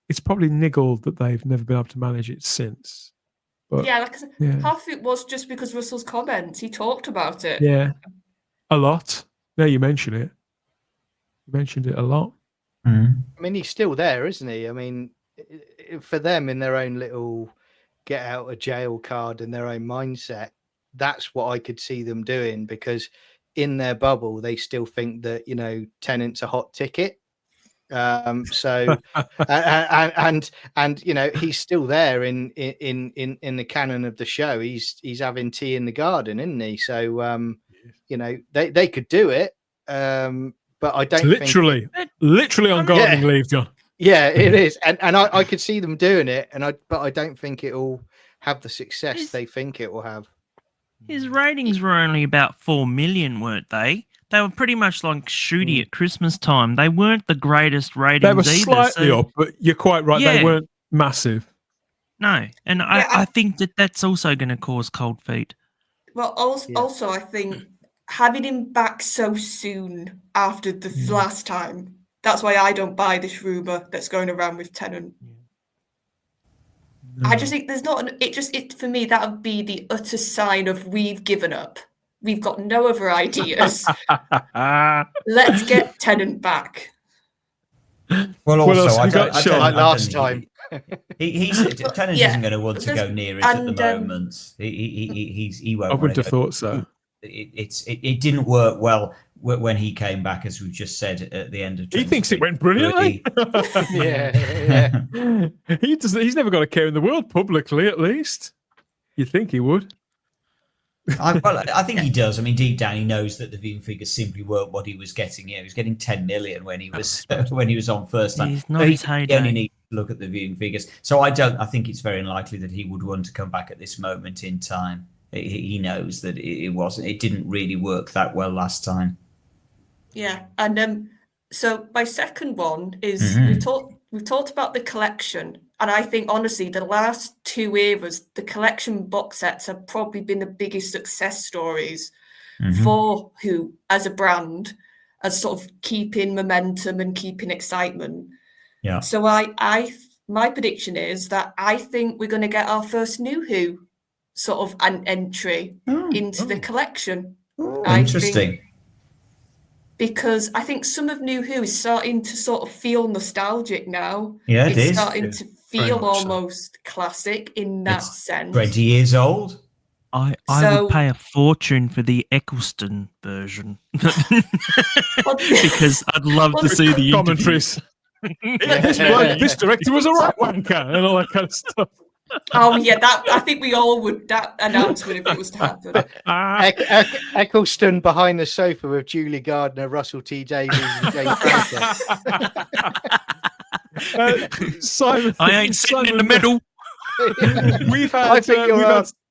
it's probably niggled that they've never been able to manage it since. But, half of it was just because Russell's comments. He talked about it. Yeah, a lot. Now you mention it. You mentioned it a lot. Mm. I mean, he's still there, isn't he? I mean, for them in their own little get out of jail card and their own mindset, that's what I could see them doing, because in their bubble they still think that, you know, Tennant's a hot ticket. So and you know, he's still there in the canon of the show. He's having tea in the garden, isn't he? So you know, they could do it, but I don't literally on gardening leave, John. Yeah, it is, and I could see them doing it, but I don't think it'll have the success they think it will have. His ratings were only about 4 million, weren't they? They were pretty much like Shooty at Christmas time. They weren't the greatest ratings either. They were slightly up, but you're quite right. Yeah. They weren't massive. No, and I think that's also going to cause cold feet. Well, also I think having him back so soon after the last time, that's why I don't buy this rumour that's going around with Tennant. I just think there's not for me, that would be the utter sign of we've given up. We've got no other ideas. Let's get Tennant back. Well, also, I don't like last time. Tennant isn't going to want to go near it at the moment. He won't. I wouldn't have thought so. It didn't work well when he came back, as we've just said at the end of. He thinks it went brilliantly. yeah. He's never got a care in the world publicly, at least. You'd think he would. I think he does. I mean, deep down, he knows that the viewing figures simply weren't what he was getting. He was getting 10 million when he was on first time. He's not his heyday. He only needs to look at the viewing figures. So I think it's very unlikely that he would want to come back at this moment in time. He knows that it didn't really work that well last time. Yeah, and so my second one is we've talked about the collection, and I think honestly the last 2 eras, the collection box sets have probably been the biggest success stories for Who as a brand, as sort of keeping momentum and keeping excitement. Yeah. So my prediction is that I think we're going to get our first new Who sort of an entry into the collection. Interesting. Because I think some of New Who is starting to sort of feel nostalgic now. Yeah, it's starting to feel almost classic in that sense. 20 years old. I would pay a fortune for the Eccleston version because I'd love to see the commentaries. This director was a right wanker and all that kind of stuff. Oh yeah, I think we all would that announcement if it was to happen. Eccleston behind the sofa with Julie Gardner, Russell T Davies, and Jane Franco. Simon, I ain't sitting in the middle. We've had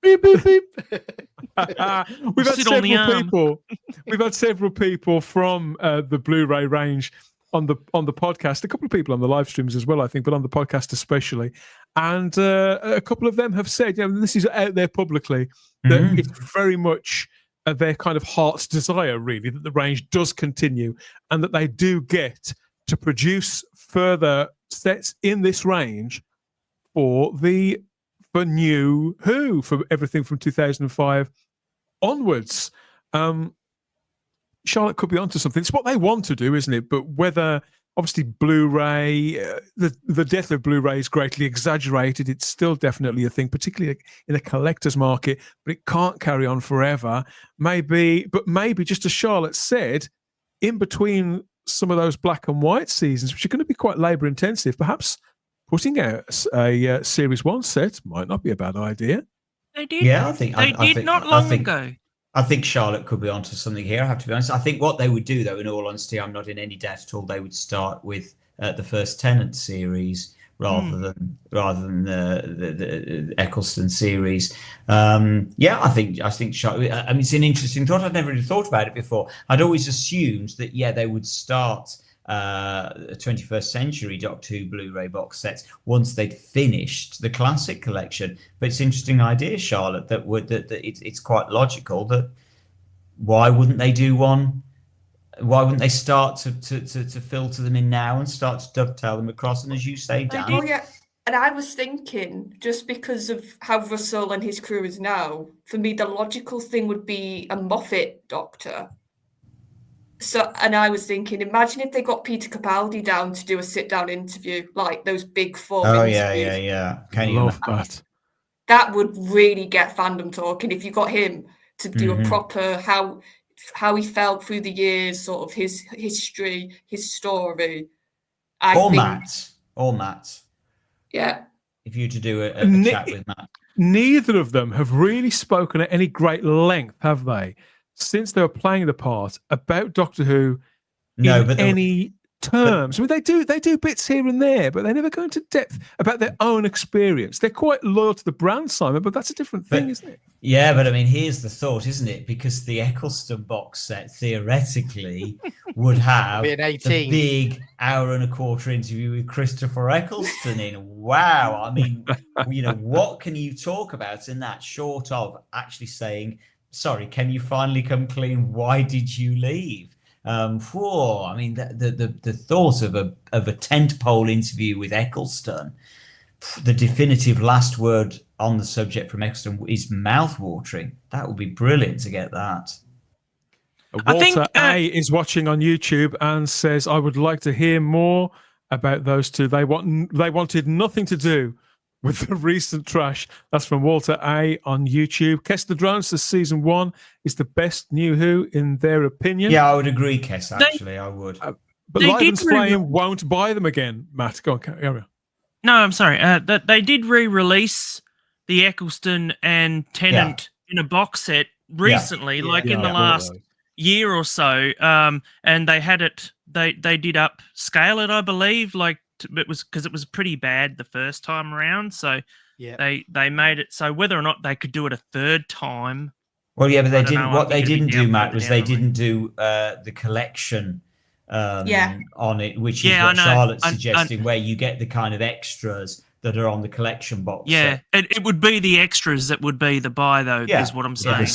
beep, beep, beep. We've had several people from the Blu-ray range on the podcast, a couple of people on the live streams as well, I think, but on the podcast especially. And a couple of them have said, this is out there publicly, that it's very much their kind of heart's desire, really, that the range does continue and that they do get to produce further sets in this range for New Who, for everything from 2005 onwards. Charlotte could be onto something. It's what they want to do, isn't it? But whether, obviously, Blu-ray, the death of Blu-ray is greatly exaggerated. It's still definitely a thing, particularly in the collector's market, but it can't carry on forever. Maybe, just as Charlotte said, in between some of those black and white seasons, which are going to be quite labour intensive, perhaps putting out a Series 1 set might not be a bad idea. They did. Yeah, I think not long ago. I think Charlotte could be onto something here, I have to be honest. I think what they would do, though, in all honesty, I'm not in any doubt at all, they would start with the first Tennant series rather than the Eccleston series. I think Charlotte, I mean, it's an interesting thought. I'd never really thought about it before. I'd always assumed that, they would start 21st century Doctor Who Blu-ray box sets once they'd finished the classic collection. But it's an interesting idea, Charlotte, that it's quite logical that why wouldn't they do one? Why wouldn't they start to filter them in now and start to dovetail them across? And as you say, Dan. Oh yeah, and I was thinking, just because of how Russell and his crew is now, for me the logical thing would be a Moffat Doctor. So, and I was thinking, imagine if they got Peter Capaldi down to do a sit-down interview, like those big four. Oh, interviews. yeah. Can you love that? That would really get fandom talking if you got him. to do a proper how he felt through the years, sort of his history, his story. Or Matt. Yeah. If you were to do a chat with Matt. Neither of them have really spoken at any great length, have they, since they were playing the part about Doctor Who any terms. I mean, they do bits here and there, but they never go into depth about their own experience. They're quite loyal to the brand, Simon, but that's a different thing, isn't it? Yeah, but I mean, here's the thought, isn't it? Because the Eccleston box set theoretically would have the big hour-and-a-quarter interview with Christopher Eccleston in. Wow. I mean, what can you talk about in that, short of actually saying, sorry, can you finally come clean? Why did you leave? I mean, the thought of a tentpole interview with Eccleston, the definitive last word on the subject from Eccleston is mouth-watering. That would be brilliant to get that. Walter A is watching on YouTube and says, I would like to hear more about those two. They wanted nothing to do with the recent trash. That's from Walter A on YouTube. Kess the Drone says season 1 is the best New Who in their opinion. Yeah, I would agree, Kess, actually. I would. But Liven's Flame won't buy them again, Matt. Go on, carry on. No, I'm sorry. They did re-release the Eccleston and Tennant in a box set recently, in the last year or so. And they had it. They did upscale it, I believe. It was because it was pretty bad the first time around. So they made it so whether or not they could do it a third time. Well, yeah, but they didn't. What they didn't do, Matt, was they didn't do the collection on it, which is what Charlotte's suggesting, where you get the kind of extras that are on the collection box. Yeah, it would be the extras that would be the buy, though, is what I'm saying.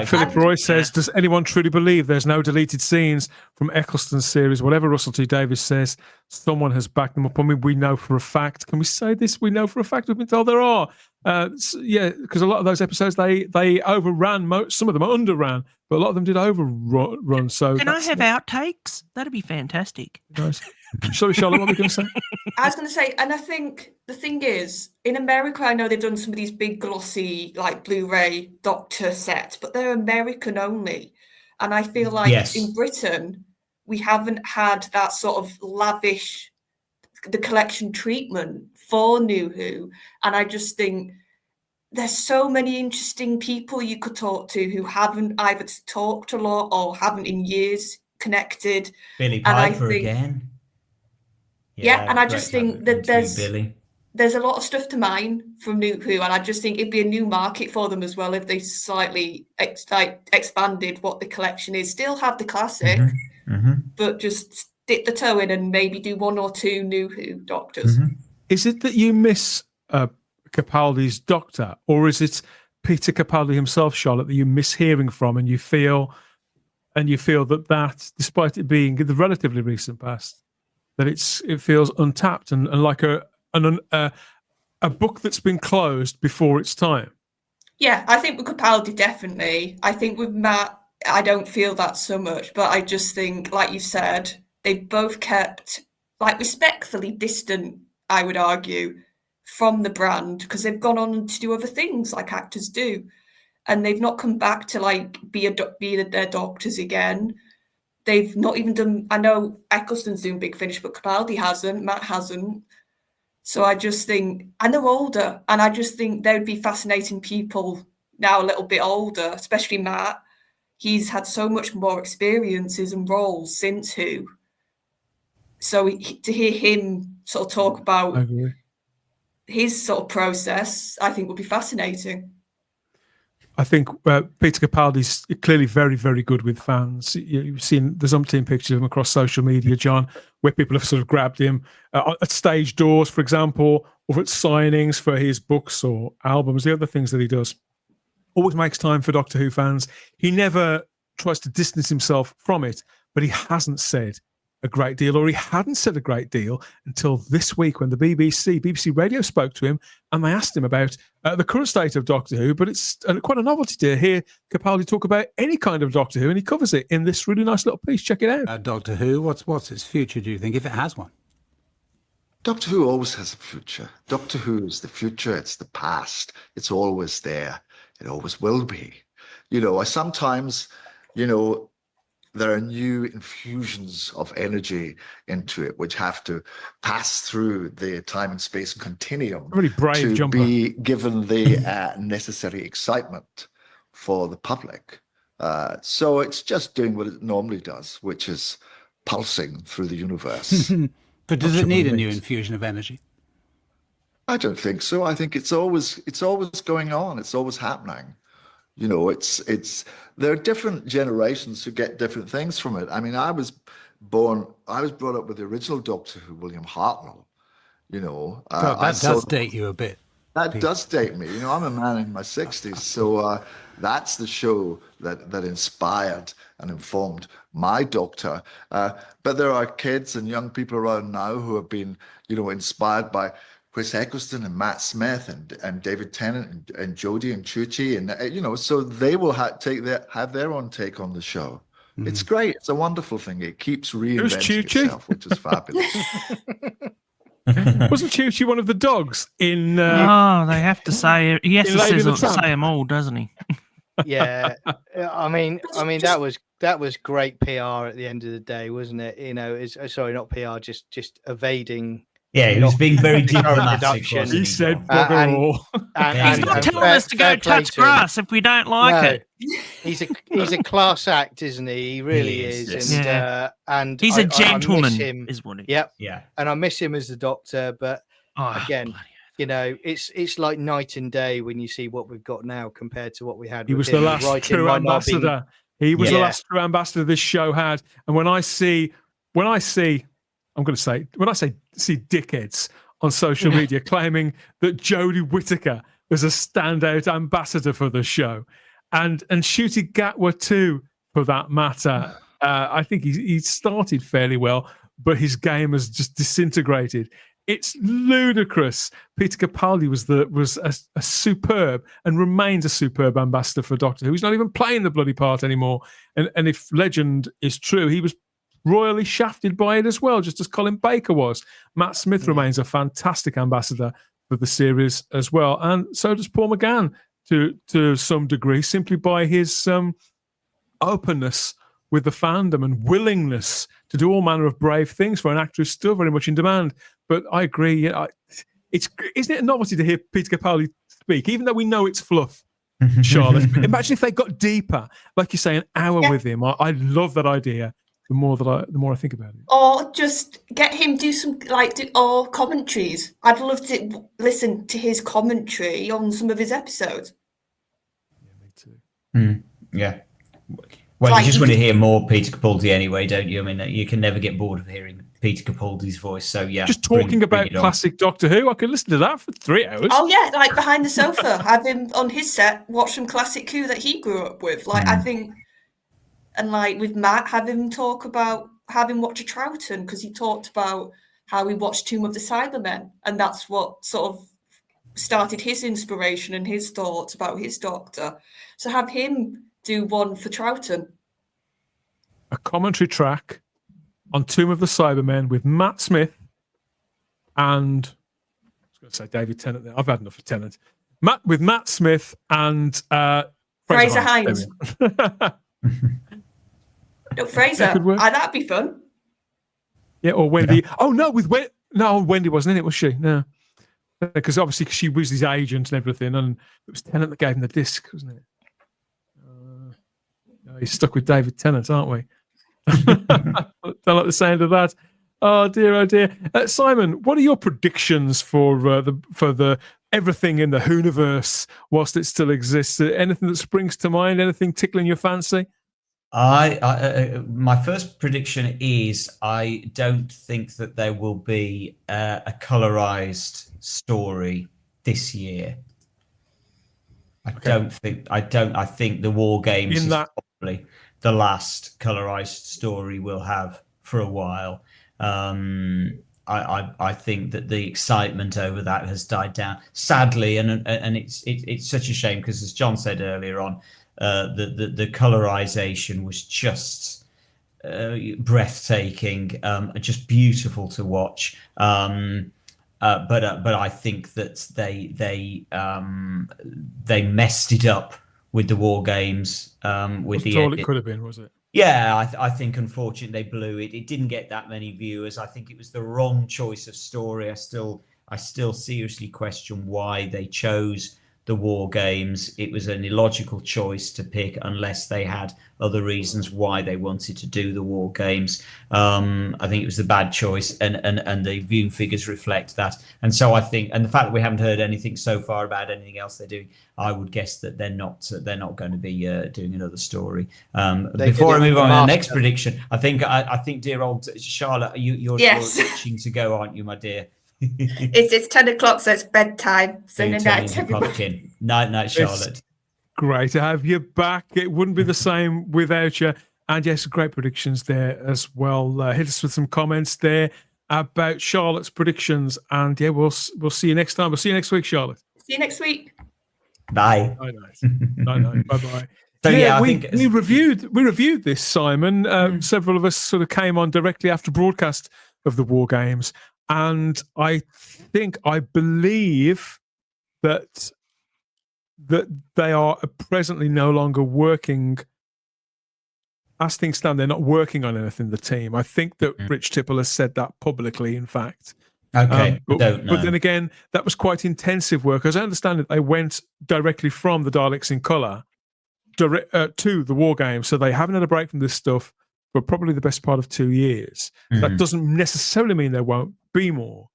Philip Roy says, does anyone truly believe there's no deleted scenes from Eccleston's series? Whatever Russell T. Davies says, someone has backed them up. I mean, we know for a fact. Can we say this? We know for a fact. We've been told there are. Because a lot of those episodes, they overran. Some of them underran, but a lot of them did overrun. So can I have outtakes? That'd be fantastic. Nice. Sorry, Charlotte, what were you going to say? I was going to say, and I think the thing is, in America, I know they've done some of these big glossy, like Blu-ray Doctor sets, but they're American only. And I feel like in Britain, we haven't had that sort of lavish, the collection treatment for New Who. And I just think there's so many interesting people you could talk to who haven't either talked a lot or haven't in years connected. Billy Piper again. Yeah, and I just think that there's a lot of stuff to mine from New Who, and I just think it'd be a new market for them as well if they slightly expanded what the collection is. Still have the classic, but just dip the toe in and maybe do 1 or 2 New Who Doctors. Is it that you miss Capaldi's Doctor, or is it Peter Capaldi himself, Charlotte, that you miss hearing from, and you feel that despite it being the relatively recent past, that it feels untapped and like a book that's been closed before its time? Yeah, I think with Capaldi, definitely. I think with Matt, I don't feel that so much, but I just think, like you said, they've both kept respectfully distant, I would argue, from the brand, because they've gone on to do other things like actors do, and they've not come back to be their doctors again. They've not even done. I know Eccleston's doing Big Finish, but Capaldi hasn't. Matt hasn't. So I just think, and they're older, and I just think they would be fascinating people now, a little bit older, especially Matt. He's had so much more experiences and roles since Who. So to hear him sort of talk about his sort of process, I think would be fascinating. I think Peter Capaldi's clearly very, very good with fans. You've seen there's umpteen pictures of him across social media, John, where people have sort of grabbed him at stage doors, for example, or at signings for his books or albums, the other things that he does. Always makes time for Doctor Who fans. He never tries to distance himself from it, but he hasn't said a great deal, or he hadn't said a great deal until this week when the BBC Radio spoke to him and they asked him about the current state of Doctor Who. But it's quite a novelty to hear Capaldi talk about any kind of Doctor Who, and he covers it in this really nice little piece. Check it out. Doctor Who, what's its future, do you think, if it has one? Doctor Who always has a future. Doctor Who is the future, it's the past. It's always there. It always will be. Sometimes, there are new infusions of energy into it, which have to pass through the time and space continuum Really brave to jumper. be given the necessary excitement for the public. So it's just doing what it normally does, which is pulsing through the universe. But does it need a new infusion of energy? I don't think so. I think it's always going on. It's always happening. There are different generations who get different things from it. I mean, I was brought up with the original Doctor Who, William Hartnell. God, that does date you a bit. That does date me. I'm a man in my 60s, so that's the show that inspired and informed my Doctor. But there are kids and young people around now who have been, inspired by Chris Eccleston and Matt Smith and David Tennant and Jodie and Chuchi, and so they will have their own take on the show. Mm. It's great. It's a wonderful thing. It keeps reinventing itself, which is fabulous. Wasn't Chuchi one of the dogs in? They have to say he has to say them all, doesn't he? Yeah, I mean that was great PR at the end of the day, wasn't it? Sorry, not PR, just evading. Yeah, he was being very diplomatic. He said bugger all. He's not telling us to go touch grass if we don't like it. He's a class act, isn't he? He really is. Yes. And he's a gentleman, I miss him. is what he. Yep. Yeah. And I miss him as the Doctor, but again, it's like night and day when you see what we've got now compared to what we had. He was the last true ambassador. He was the last true ambassador this show had. And when I see dickheads on social media claiming that Jodie Whittaker was a standout ambassador for the show, and Ncuti Gatwa too, for that matter. I think he started fairly well, but his game has just disintegrated. It's ludicrous. Peter Capaldi was a superb and remains a superb ambassador for Doctor Who. He's not even playing the bloody part anymore. And if legend is true, he was royally shafted by it as well, just as Colin Baker was. Matt Smith remains a fantastic ambassador for the series as well, and so does Paul McGann to some degree, simply by his openness with the fandom and willingness to do all manner of brave things for an actor who's still very much in demand. But I agree, isn't it a novelty to hear Peter Capaldi speak, even though we know it's fluff? Charlotte, imagine if they got deeper, like you say, an hour with him. I love that idea. The more I think about it, or just get him do some or commentaries. I'd love to listen to his commentary on some of his episodes. Yeah, me too. Yeah. Well, you just want to hear more Peter Capaldi anyway, don't you? I mean, you can never get bored of hearing Peter Capaldi's voice. So yeah, just talking about classic Doctor Who, I could listen to that for 3 hours. Oh yeah, like behind the sofa, have him on his set, watch some classic Who that he grew up with. I think. And with Matt, have him watch a Troughton, because he talked about how he watched Tomb of the Cybermen, and that's what sort of started his inspiration and his thoughts about his Doctor. So have him do one for Troughton. A commentary track on Tomb of the Cybermen with Matt Smith and I was going to say David Tennant there. I've had enough of Tennant. With Matt Smith and Fraser Hines. No, Fraser. That'd be fun. Yeah, or Wendy. Yeah. Oh no, Wendy wasn't in it, was she? No, because obviously she was his agent and everything, and it was Tennant that gave him the disc, wasn't it? He's stuck with David Tennant, aren't we? Don't like the sound of that. Oh dear. Simon, what are your predictions for the everything in the Whoniverse whilst it still exists? Anything that springs to mind? Anything tickling your fancy? My first prediction is I don't think that there will be a colorized story this year. I think the War Games is probably the last colorized story we'll have for a while. I think that the excitement over that has died down, sadly, and it's such a shame, because as John said earlier on, the colorization was just breathtaking, just beautiful to watch. But I think that they messed it up with the war games. With That's the all it could have been, was it? Yeah, I think unfortunately they blew it. It didn't get that many viewers. I think it was the wrong choice of story. I still seriously question why they chose the war games. It was an illogical choice to pick unless they had other reasons why they wanted to do the war games. I think it was a bad choice, and the viewing figures reflect that. And so I think, and the fact that we haven't heard anything so far about anything else they're doing, I would guess that they're not going to be doing another story. Before I move on to the next prediction, I think dear old Charlotte, you're itching to go, aren't you, my dear? It's 10 o'clock, so it's bedtime. So night, everybody. Night, Charlotte. It's great to have you back. It wouldn't be the same without you. And yes, great predictions there as well. Hit us with some comments there about Charlotte's predictions. And yeah, we'll see you next time. We'll see you next week, Charlotte. See you next week. Bye. Bye. Bye. So I think we reviewed this, Simon. Several of us sort of came on directly after broadcast of the war games. And I believe that they are presently no longer working. As things stand, they're not working on anything, the team. I think that Rich Tipple has said that publicly, in fact. Okay, but then again, that was quite intensive work. As I understand it, they went directly from the Daleks in colour to the war game. So they haven't had a break from this stuff for probably the best part of 2 years. That doesn't necessarily mean there won't be more.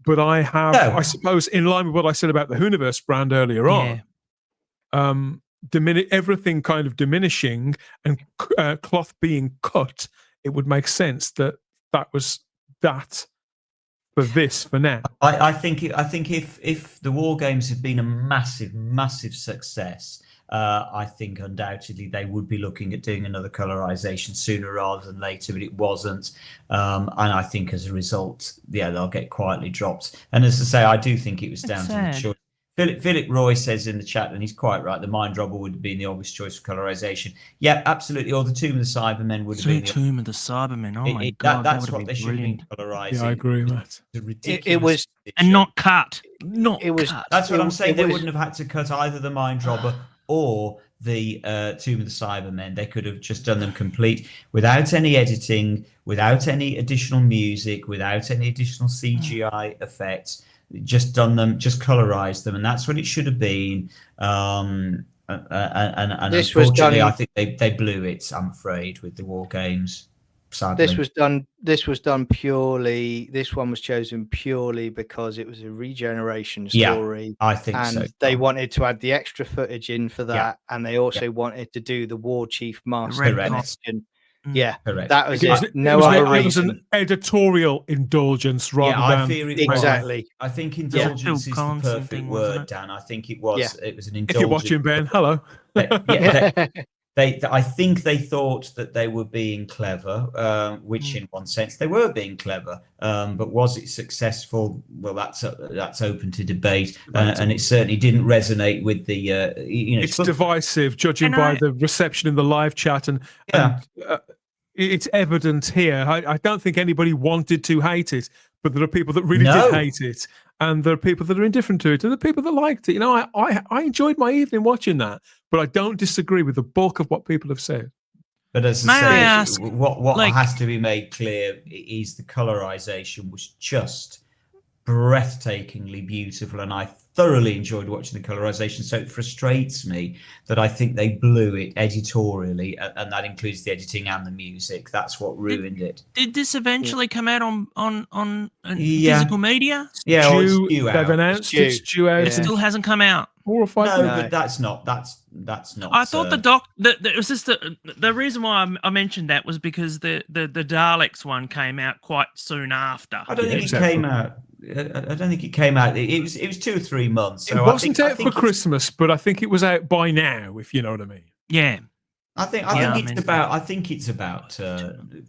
But I suppose, in line with what I said about the Whoniverse brand earlier on, everything kind of diminishing and cloth being cut, it would make sense that was that for now. I think if the war games had been a massive success, I think undoubtedly they would be looking at doing another colorization sooner rather than later, but it wasn't. And I think as a result, they'll get quietly dropped. And as I say, I do think it was down to the choice. Philip Roy says in the chat, and he's quite right, the Mind Robber would have been the obvious choice for colorization. Yeah, absolutely. Or the Tomb of the Cybermen would have been. Tomb of the Cybermen. Oh my God, that's what they should have been colorizing. Yeah, I agree, Matt. It was and not cut. Cut. That's what I'm saying. They wouldn't have had to cut either the Mind Robber or the Tomb of the Cybermen. They could have just done them complete without any editing, without any additional music, without any additional CGI effects. Just done them, just colorized them, and that's what it should have been. And unfortunately, I think they blew it. I'm afraid with the war games. Sadly. This was done purely. This one was chosen purely because it was a Regeneration story. Yeah, I think and so. They wanted to add the extra footage in for that, and they also wanted to do the War Chief Master question. Yeah, correct. That was it. No other reason. It was an editorial indulgence rather than exactly. I think indulgence is the perfect word, Dan. I think it was. Yeah. It was an indulgence. If you're watching, Ben, hello. I think they thought that they were being clever, which in one sense they were being clever. But was it successful? Well, that's open to debate, and it certainly didn't resonate with the. It's divisive, judging by the reception in the live chat, and it's evident here. I don't think anybody wanted to hate it, but there are people that really did hate it, and there are people that are indifferent to it, and there are people that liked it. I enjoyed my evening watching that, but I don't disagree with the bulk of what people have said. But as I say, what has to be made clear is the colorization was just breathtakingly beautiful, and I thoroughly enjoyed watching the colorization. So it frustrates me that I think they blew it editorially, and that includes the editing and the music. That's what ruined it. Did this eventually come out on physical media? Yeah, they've announced it's due out. It still hasn't come out. 4 or 5 No, but that's not. I thought it was just the reason why I mentioned that was because the Daleks one came out quite soon after. I don't think it came out. I don't think it came out. It was 2 or 3 months. So it wasn't out for Christmas, but I think it was out by now, if you know what I mean. Yeah. I think it's about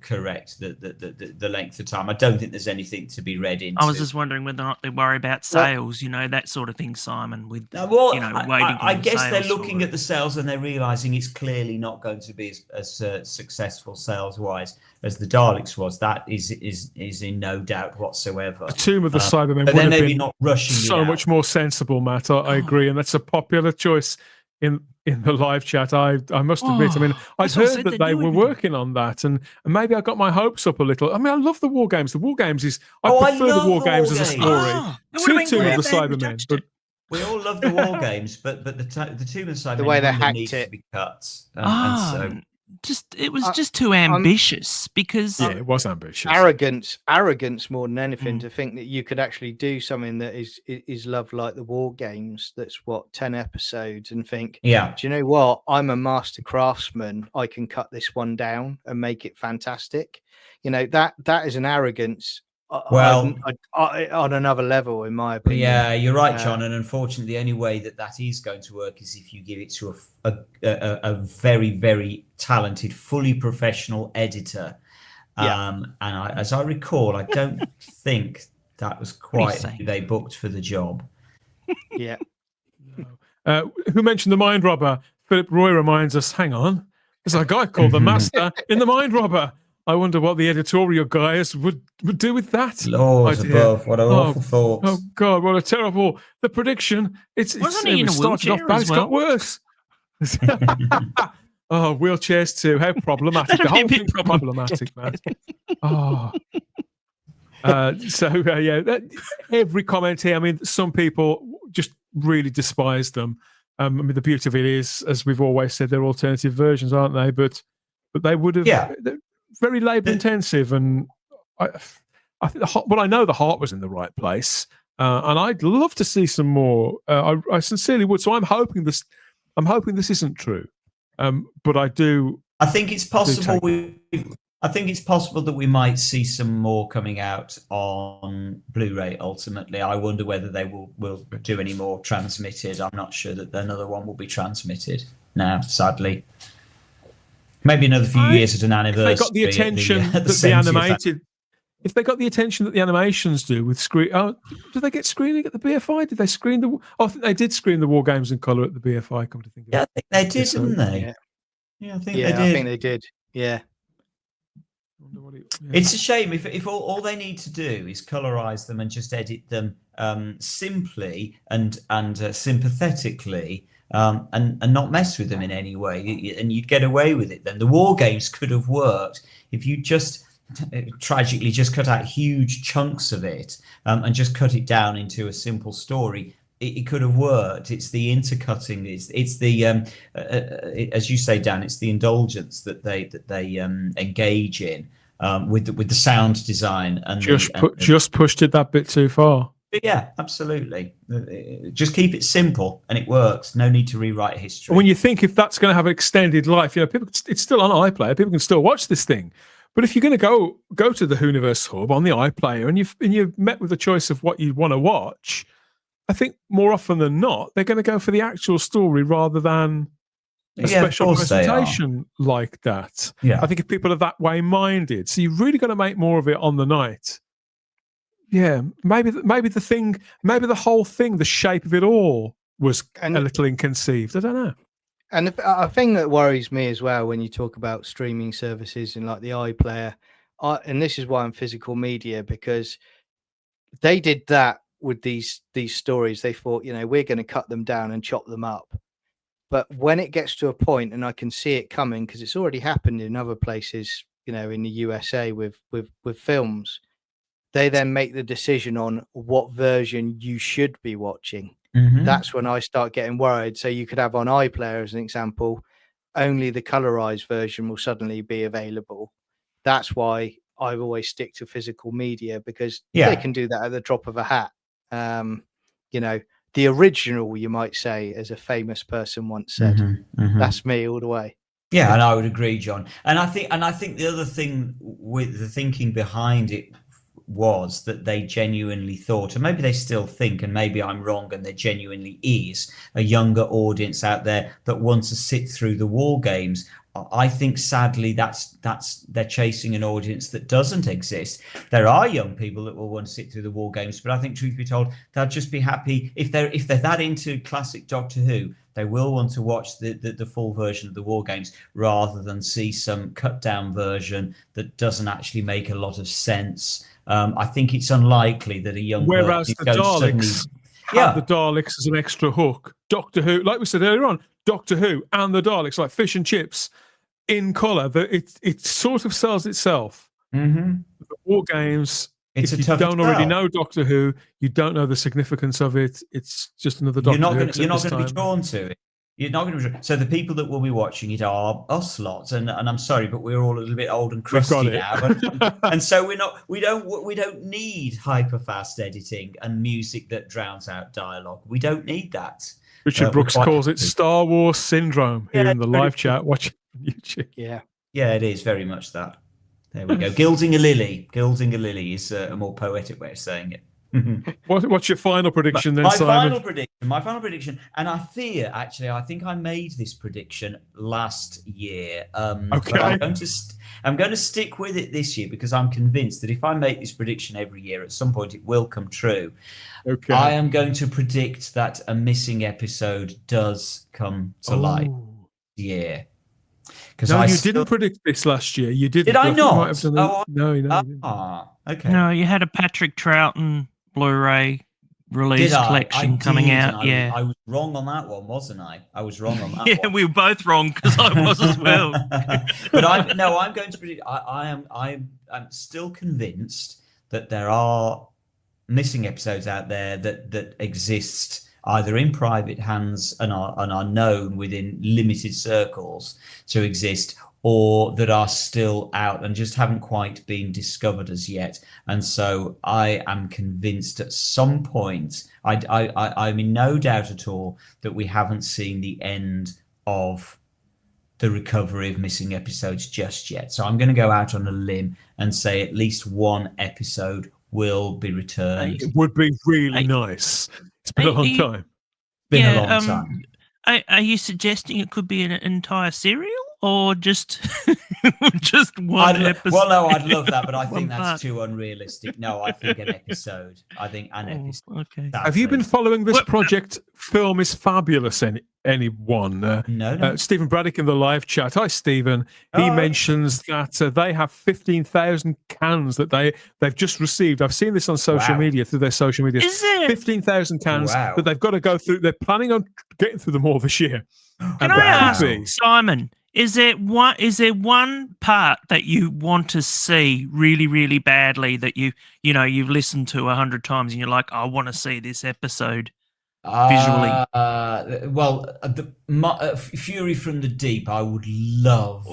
correct the length of time. I don't think there's anything to be read into. I was just wondering whether or not they worry about sales, that sort of thing, Simon. With waiting. I guess they're looking at the sales and they're realizing it's clearly not going to be as successful sales wise as the Daleks was. That is in no doubt whatsoever. The Tomb of the Cybermen but would have maybe been not rushing so much more sensible, Matt. I agree, and that's a popular choice in in the live chat. I must admit, I mean, I'd heard that they were working on that, and maybe I got my hopes up a little. I mean, I love the War Games. The War Games is I prefer the War Games as a story to Tomb of the Cybermen. But we all love the War Games, but the Tomb of the Cybermen, the way they hacked needs it to be cut. And so it was just too ambitious because it was ambitious. Arrogance more than anything to think that you could actually do something that is loved like the War Games. That's 10 episodes, and think, do you know what? I'm a master craftsman. I can cut this one down and make it fantastic. You know, that is an arrogance. On another level, in my opinion. Yeah, you're right, John. And unfortunately, the only way that is going to work is if you give it to a very, very talented, fully professional editor. As I recall, I don't think that was quite who they booked for the job. Yeah. Who mentioned the Mind Robber? Philip Roy reminds us. Hang on, there's a guy called the Master in the Mind Robber. I wonder what the editorial guys would do with that. Lord above, what an awful thought. Oh God, what a terrible the prediction. It started off bad, it's got worse. Wheelchairs too. How problematic. The whole thing's problematic, man. Every comment here, I mean, some people just really despise them. I mean, the beauty of it is, as we've always said, they're alternative versions, aren't they? But they would have very labor intensive, and I know the heart was in the right place, and I'd love to see some more. I sincerely would. So I'm hoping this isn't true, but I do. I think it's possible. I think it's possible that we might see some more coming out on Blu-ray. Ultimately, I wonder whether they will do any more transmitted. I'm not sure that another one will be transmitted now, sadly. Maybe another few years at an anniversary. If they got the attention that the animated, if they got the attention that the animations do with screen, did they get screening at the BFI? Did they screen the? I think they did screen the War Games in colour at the BFI. Come to think of it, I think they did, didn't they? Yeah, I think they did. Yeah. It's a shame if all they need to do is colorize them and just edit them simply and sympathetically. And not mess with them in any way, and you'd get away with it. Then the War Games could have worked if you just tragically just cut out huge chunks of it and just cut it down into a simple story. It could have worked. It's the intercutting. It's the as you say, Dan. It's the indulgence that they engage in with the sound design and just pushed it that bit too far. Yeah, absolutely. Just keep it simple, and it works. No need to rewrite history. When you think if that's going to have an extended life, people, it's still on iPlayer. People can still watch this thing. But if you're going to go to the Whoniverse hub on the iPlayer, and you've met with a choice of what you want to watch, I think more often than not they're going to go for the actual story rather than a special presentation like that. Yeah, I think if people are that way minded, so you've really got to make more of it on the night. Yeah, maybe the whole thing, the shape of it all was a little inconceived. I don't know. And a thing that worries me as well when you talk about streaming services and like the iPlayer, and this is why I'm physical media, because they did that with these stories. They thought, we're going to cut them down and chop them up. But when it gets to a point, and I can see it coming because it's already happened in other places, in the USA with films. They then make the decision on what version you should be watching. Mm-hmm. That's when I start getting worried. So you could have on iPlayer, as an example, only the colorized version will suddenly be available. That's why I always stick to physical media, because they can do that at the drop of a hat. The original, you might say, as a famous person once said. Mm-hmm. That's me all the way. Yeah, and I would agree, John. And I think the other thing with the thinking behind it was that they genuinely thought, and maybe they still think, and maybe I'm wrong, and there genuinely is a younger audience out there that wants to sit through the War Games. I think sadly that's they're chasing an audience that doesn't exist. There are young people that will want to sit through the War Games, but I think, truth be told, they'll just be happy if they're that into classic Doctor Who. They will want to watch the full version of the War Games rather than see some cut down version that doesn't actually make a lot of sense. I think it's unlikely that a young whereas the Daleks, had the Daleks as an extra hook. Doctor Who, like we said earlier on, Doctor Who and the Daleks, like fish and chips in colour. It sort of sells itself. Mm-hmm. The War Games. If you don't already know Doctor Who, you don't know the significance of it. It's just another Doctor Who. You're not going to be drawn to it. You're not going to be. So the people that will be watching it are us lots, and I'm sorry, but we're all a little bit old and crusty now, and so we don't need hyper fast editing and music that drowns out dialogue. We don't need that. Richard Brooks calls it Star Wars syndrome here in the live chat watching YouTube. Yeah, it is very much that. There we go. Gilding a lily. Gilding a lily is a more poetic way of saying it. What's your final prediction then, Simon? My final prediction, and I think I made this prediction last year. Okay. But I'm going to stick with it this year because I'm convinced that if I make this prediction every year, at some point it will come true. Okay. I am going to predict that a missing episode does come to light this year. No, you didn't predict this last year. You didn't. Did I not? Might have done no, you didn't. Okay. No, you had a Patrick Troughton Blu-ray release collection coming out. I was wrong on that one, wasn't I? I was wrong on that one. Yeah, we were both wrong because I was as well. But I'm going to predict. I'm still convinced that there are missing episodes out there that exist either in private hands and are known within limited circles to exist, or that are still out and just haven't quite been discovered as yet. And so I am convinced at some point, I'm in no doubt at all that we haven't seen the end of the recovery of missing episodes just yet. So I'm going to go out on a limb and say at least one episode will be returned. It would be really nice. It's been a long time. Been a long time. Are you suggesting it could be an entire serial or just one episode? Well, no, I'd love that, but I think that's too unrealistic. No, I think an episode. I think an episode. Okay. Have you been following this project? Film is Fabulous. Anyone? No. Stephen Braddock in the live chat. Hi, Stephen. He mentions that they have 15,000 cans that they've just received. I've seen this on social media, through their social media. Is it 15,000 cans that they've got to go through? They're planning on getting through them all this year. Can I ask, Simon? Is there one part that you want to see really, really badly that you've listened to 100 times and you're like, I want to see this episode visually? Fury from the Deep. I would love.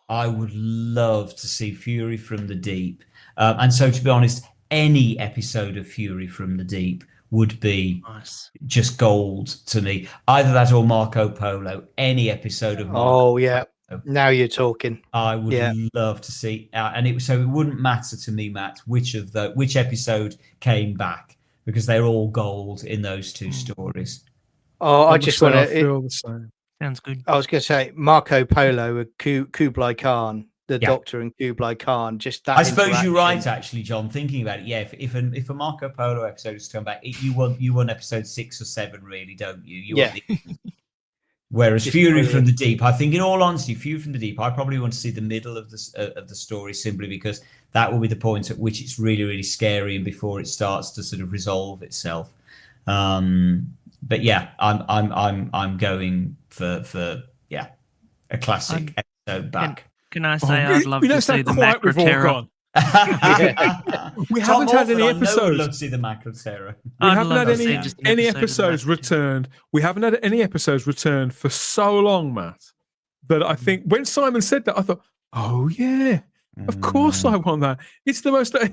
I would love to see Fury from the Deep. And so, to be honest, any episode of Fury from the Deep would be just gold to me. Either that or Marco Polo. Any episode of Marco Polo. Now you're talking. I would love to see, and it wouldn't matter to me, Matt, which episode came back, because they're all gold in those two stories. Oh, I just want to feel the same. Sounds good. I was going to say Marco Polo, Kublai Khan, the Doctor and Kublai Khan. Just that. I suppose you're right, actually, John. Thinking about it, if a Marco Polo episode is to come back, you want episode 6 or 7, really, don't you? Whereas just Fury from the Deep, I think, in all honesty, Fury from the Deep, I probably want to see the middle of the story, simply because that will be the point at which it's really, really scary and before it starts to sort of resolve itself. But yeah, I'm going for a classic episode back. Can I say I'd love to see the Macro Terror? We haven't had any episodes. Love to see the Macro Terror. We haven't had any episodes returned. We haven't had any episodes returned for so long, Matt, that I think when Simon said that, I thought, oh yeah, of course I want that. It's the most, I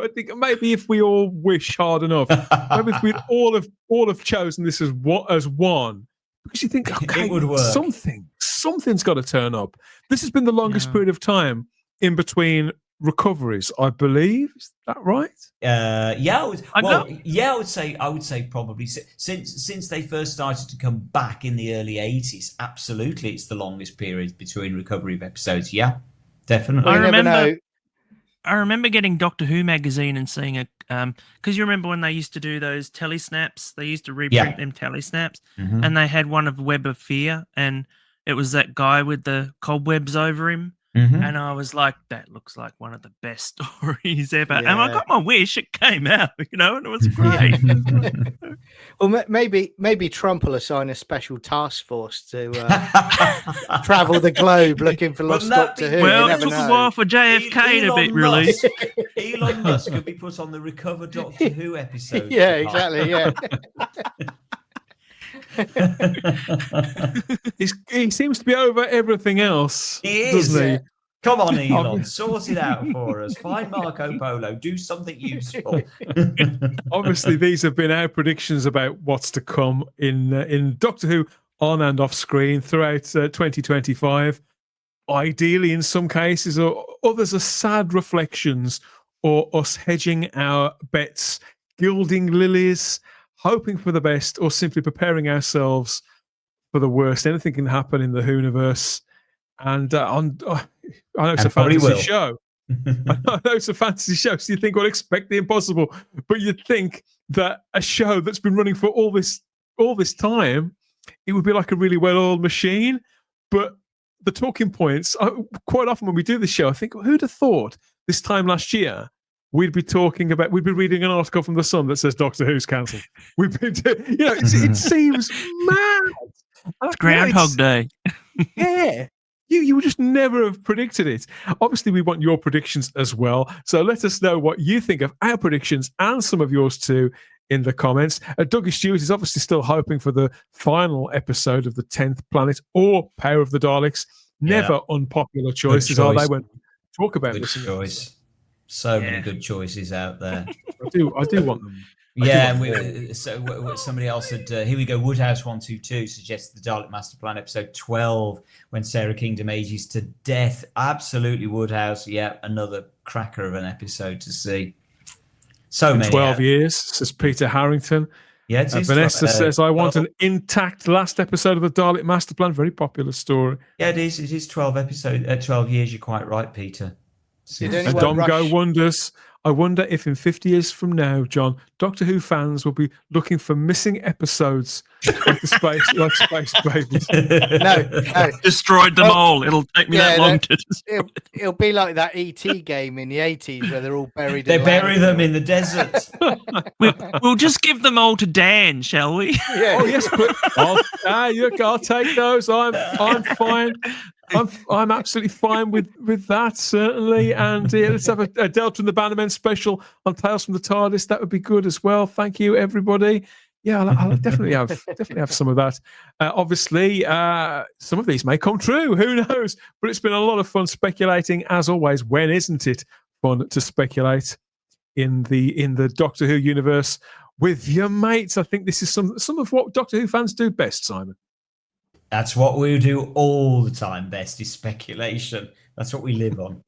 think maybe if we all wish hard enough, maybe if we'd all have chosen this as one, because you think, okay, it would work. Something's got to turn up. This has been the longest period of time in between recoveries, I believe. Is that right? I would say probably since they first started to come back in the early 80s. Absolutely, it's the longest period between recovery of episodes. Yeah, definitely. I remember getting Doctor Who magazine and seeing a because you remember when they used to do those telesnaps, they used to reprint them telesnaps, and they had one of Web of Fear, and it was that guy with the cobwebs over him. And I was like, that looks like one of the best stories ever. And I got my wish. It came out, and it was great. Well, maybe Trump will assign a special task force to travel the globe looking for lost Doctor Who. Well, it took a while for JFK to be released. Elon Musk could be put on the Recover Doctor Who episode. Yeah, exactly. Yeah. He seems to be over everything else. He is. Doesn't he? Come on, Elon, sort it out for us. Find Marco Polo. Do something useful. Obviously, these have been our predictions about what's to come in Doctor Who on and off screen throughout 2025. Ideally, in some cases, or others are sad reflections, or us hedging our bets, gilding lilies, hoping for the best, or simply preparing ourselves for the worst. Anything can happen in the Whoniverse. And I know it's a fantasy show. I know it's a fantasy show, so you think, well, expect the impossible. But you'd think that a show that's been running for all this time, it would be like a really well-oiled machine. But the talking points, quite often when we do this show, I think, well, who'd have thought this time last year we'd be reading an article from The Sun that says Doctor Who's cancelled. We've been, it seems mad. It's Groundhog Day. Yeah. You would just never have predicted it. Obviously, we want your predictions as well. So let us know what you think of our predictions and some of yours too in the comments. Dougie Stewart is obviously still hoping for the final episode of the 10th Planet or Power of the Daleks. Never unpopular choices, are they? When we talk about good this choice. So many good choices out there. I do want them. So somebody else said, here we go, Woodhouse 122 suggests the Dalek Master Plan episode 12 when Sarah Kingdom ages to death. Absolutely, Woodhouse. Yeah, another cracker of an episode to see. So many. 12 years, says Peter Harrington. Yeah, it is. Vanessa says, I want an intact last episode of the Dalek Master Plan. Very popular story. Yeah, it is. It is 12 years. You're quite right, Peter. And Domgo wonders, I wonder if in 50 years from now, John, Doctor Who fans will be looking for missing episodes like Space Babies. No. Destroyed them all. It'll take me that long to destroy. It'll be like that ET game in the 80s where they're all buried. They bury them in the desert. We'll just give them all to Dan, shall we? Yeah. Oh, yes, but I'll take those. I'm fine. I'm absolutely fine with that, certainly. And let's have a Delta and the Bannermen special on Tales from the TARDIS. That would be good as well. Thank you, everybody. Yeah, I'll definitely have some of that. Obviously, some of these may come true. Who knows? But it's been a lot of fun speculating, as always. When isn't it fun to speculate in the Doctor Who universe with your mates? I think this is some of what Doctor Who fans do best, Simon. That's what we do all the time best, is speculation. That's what we live on.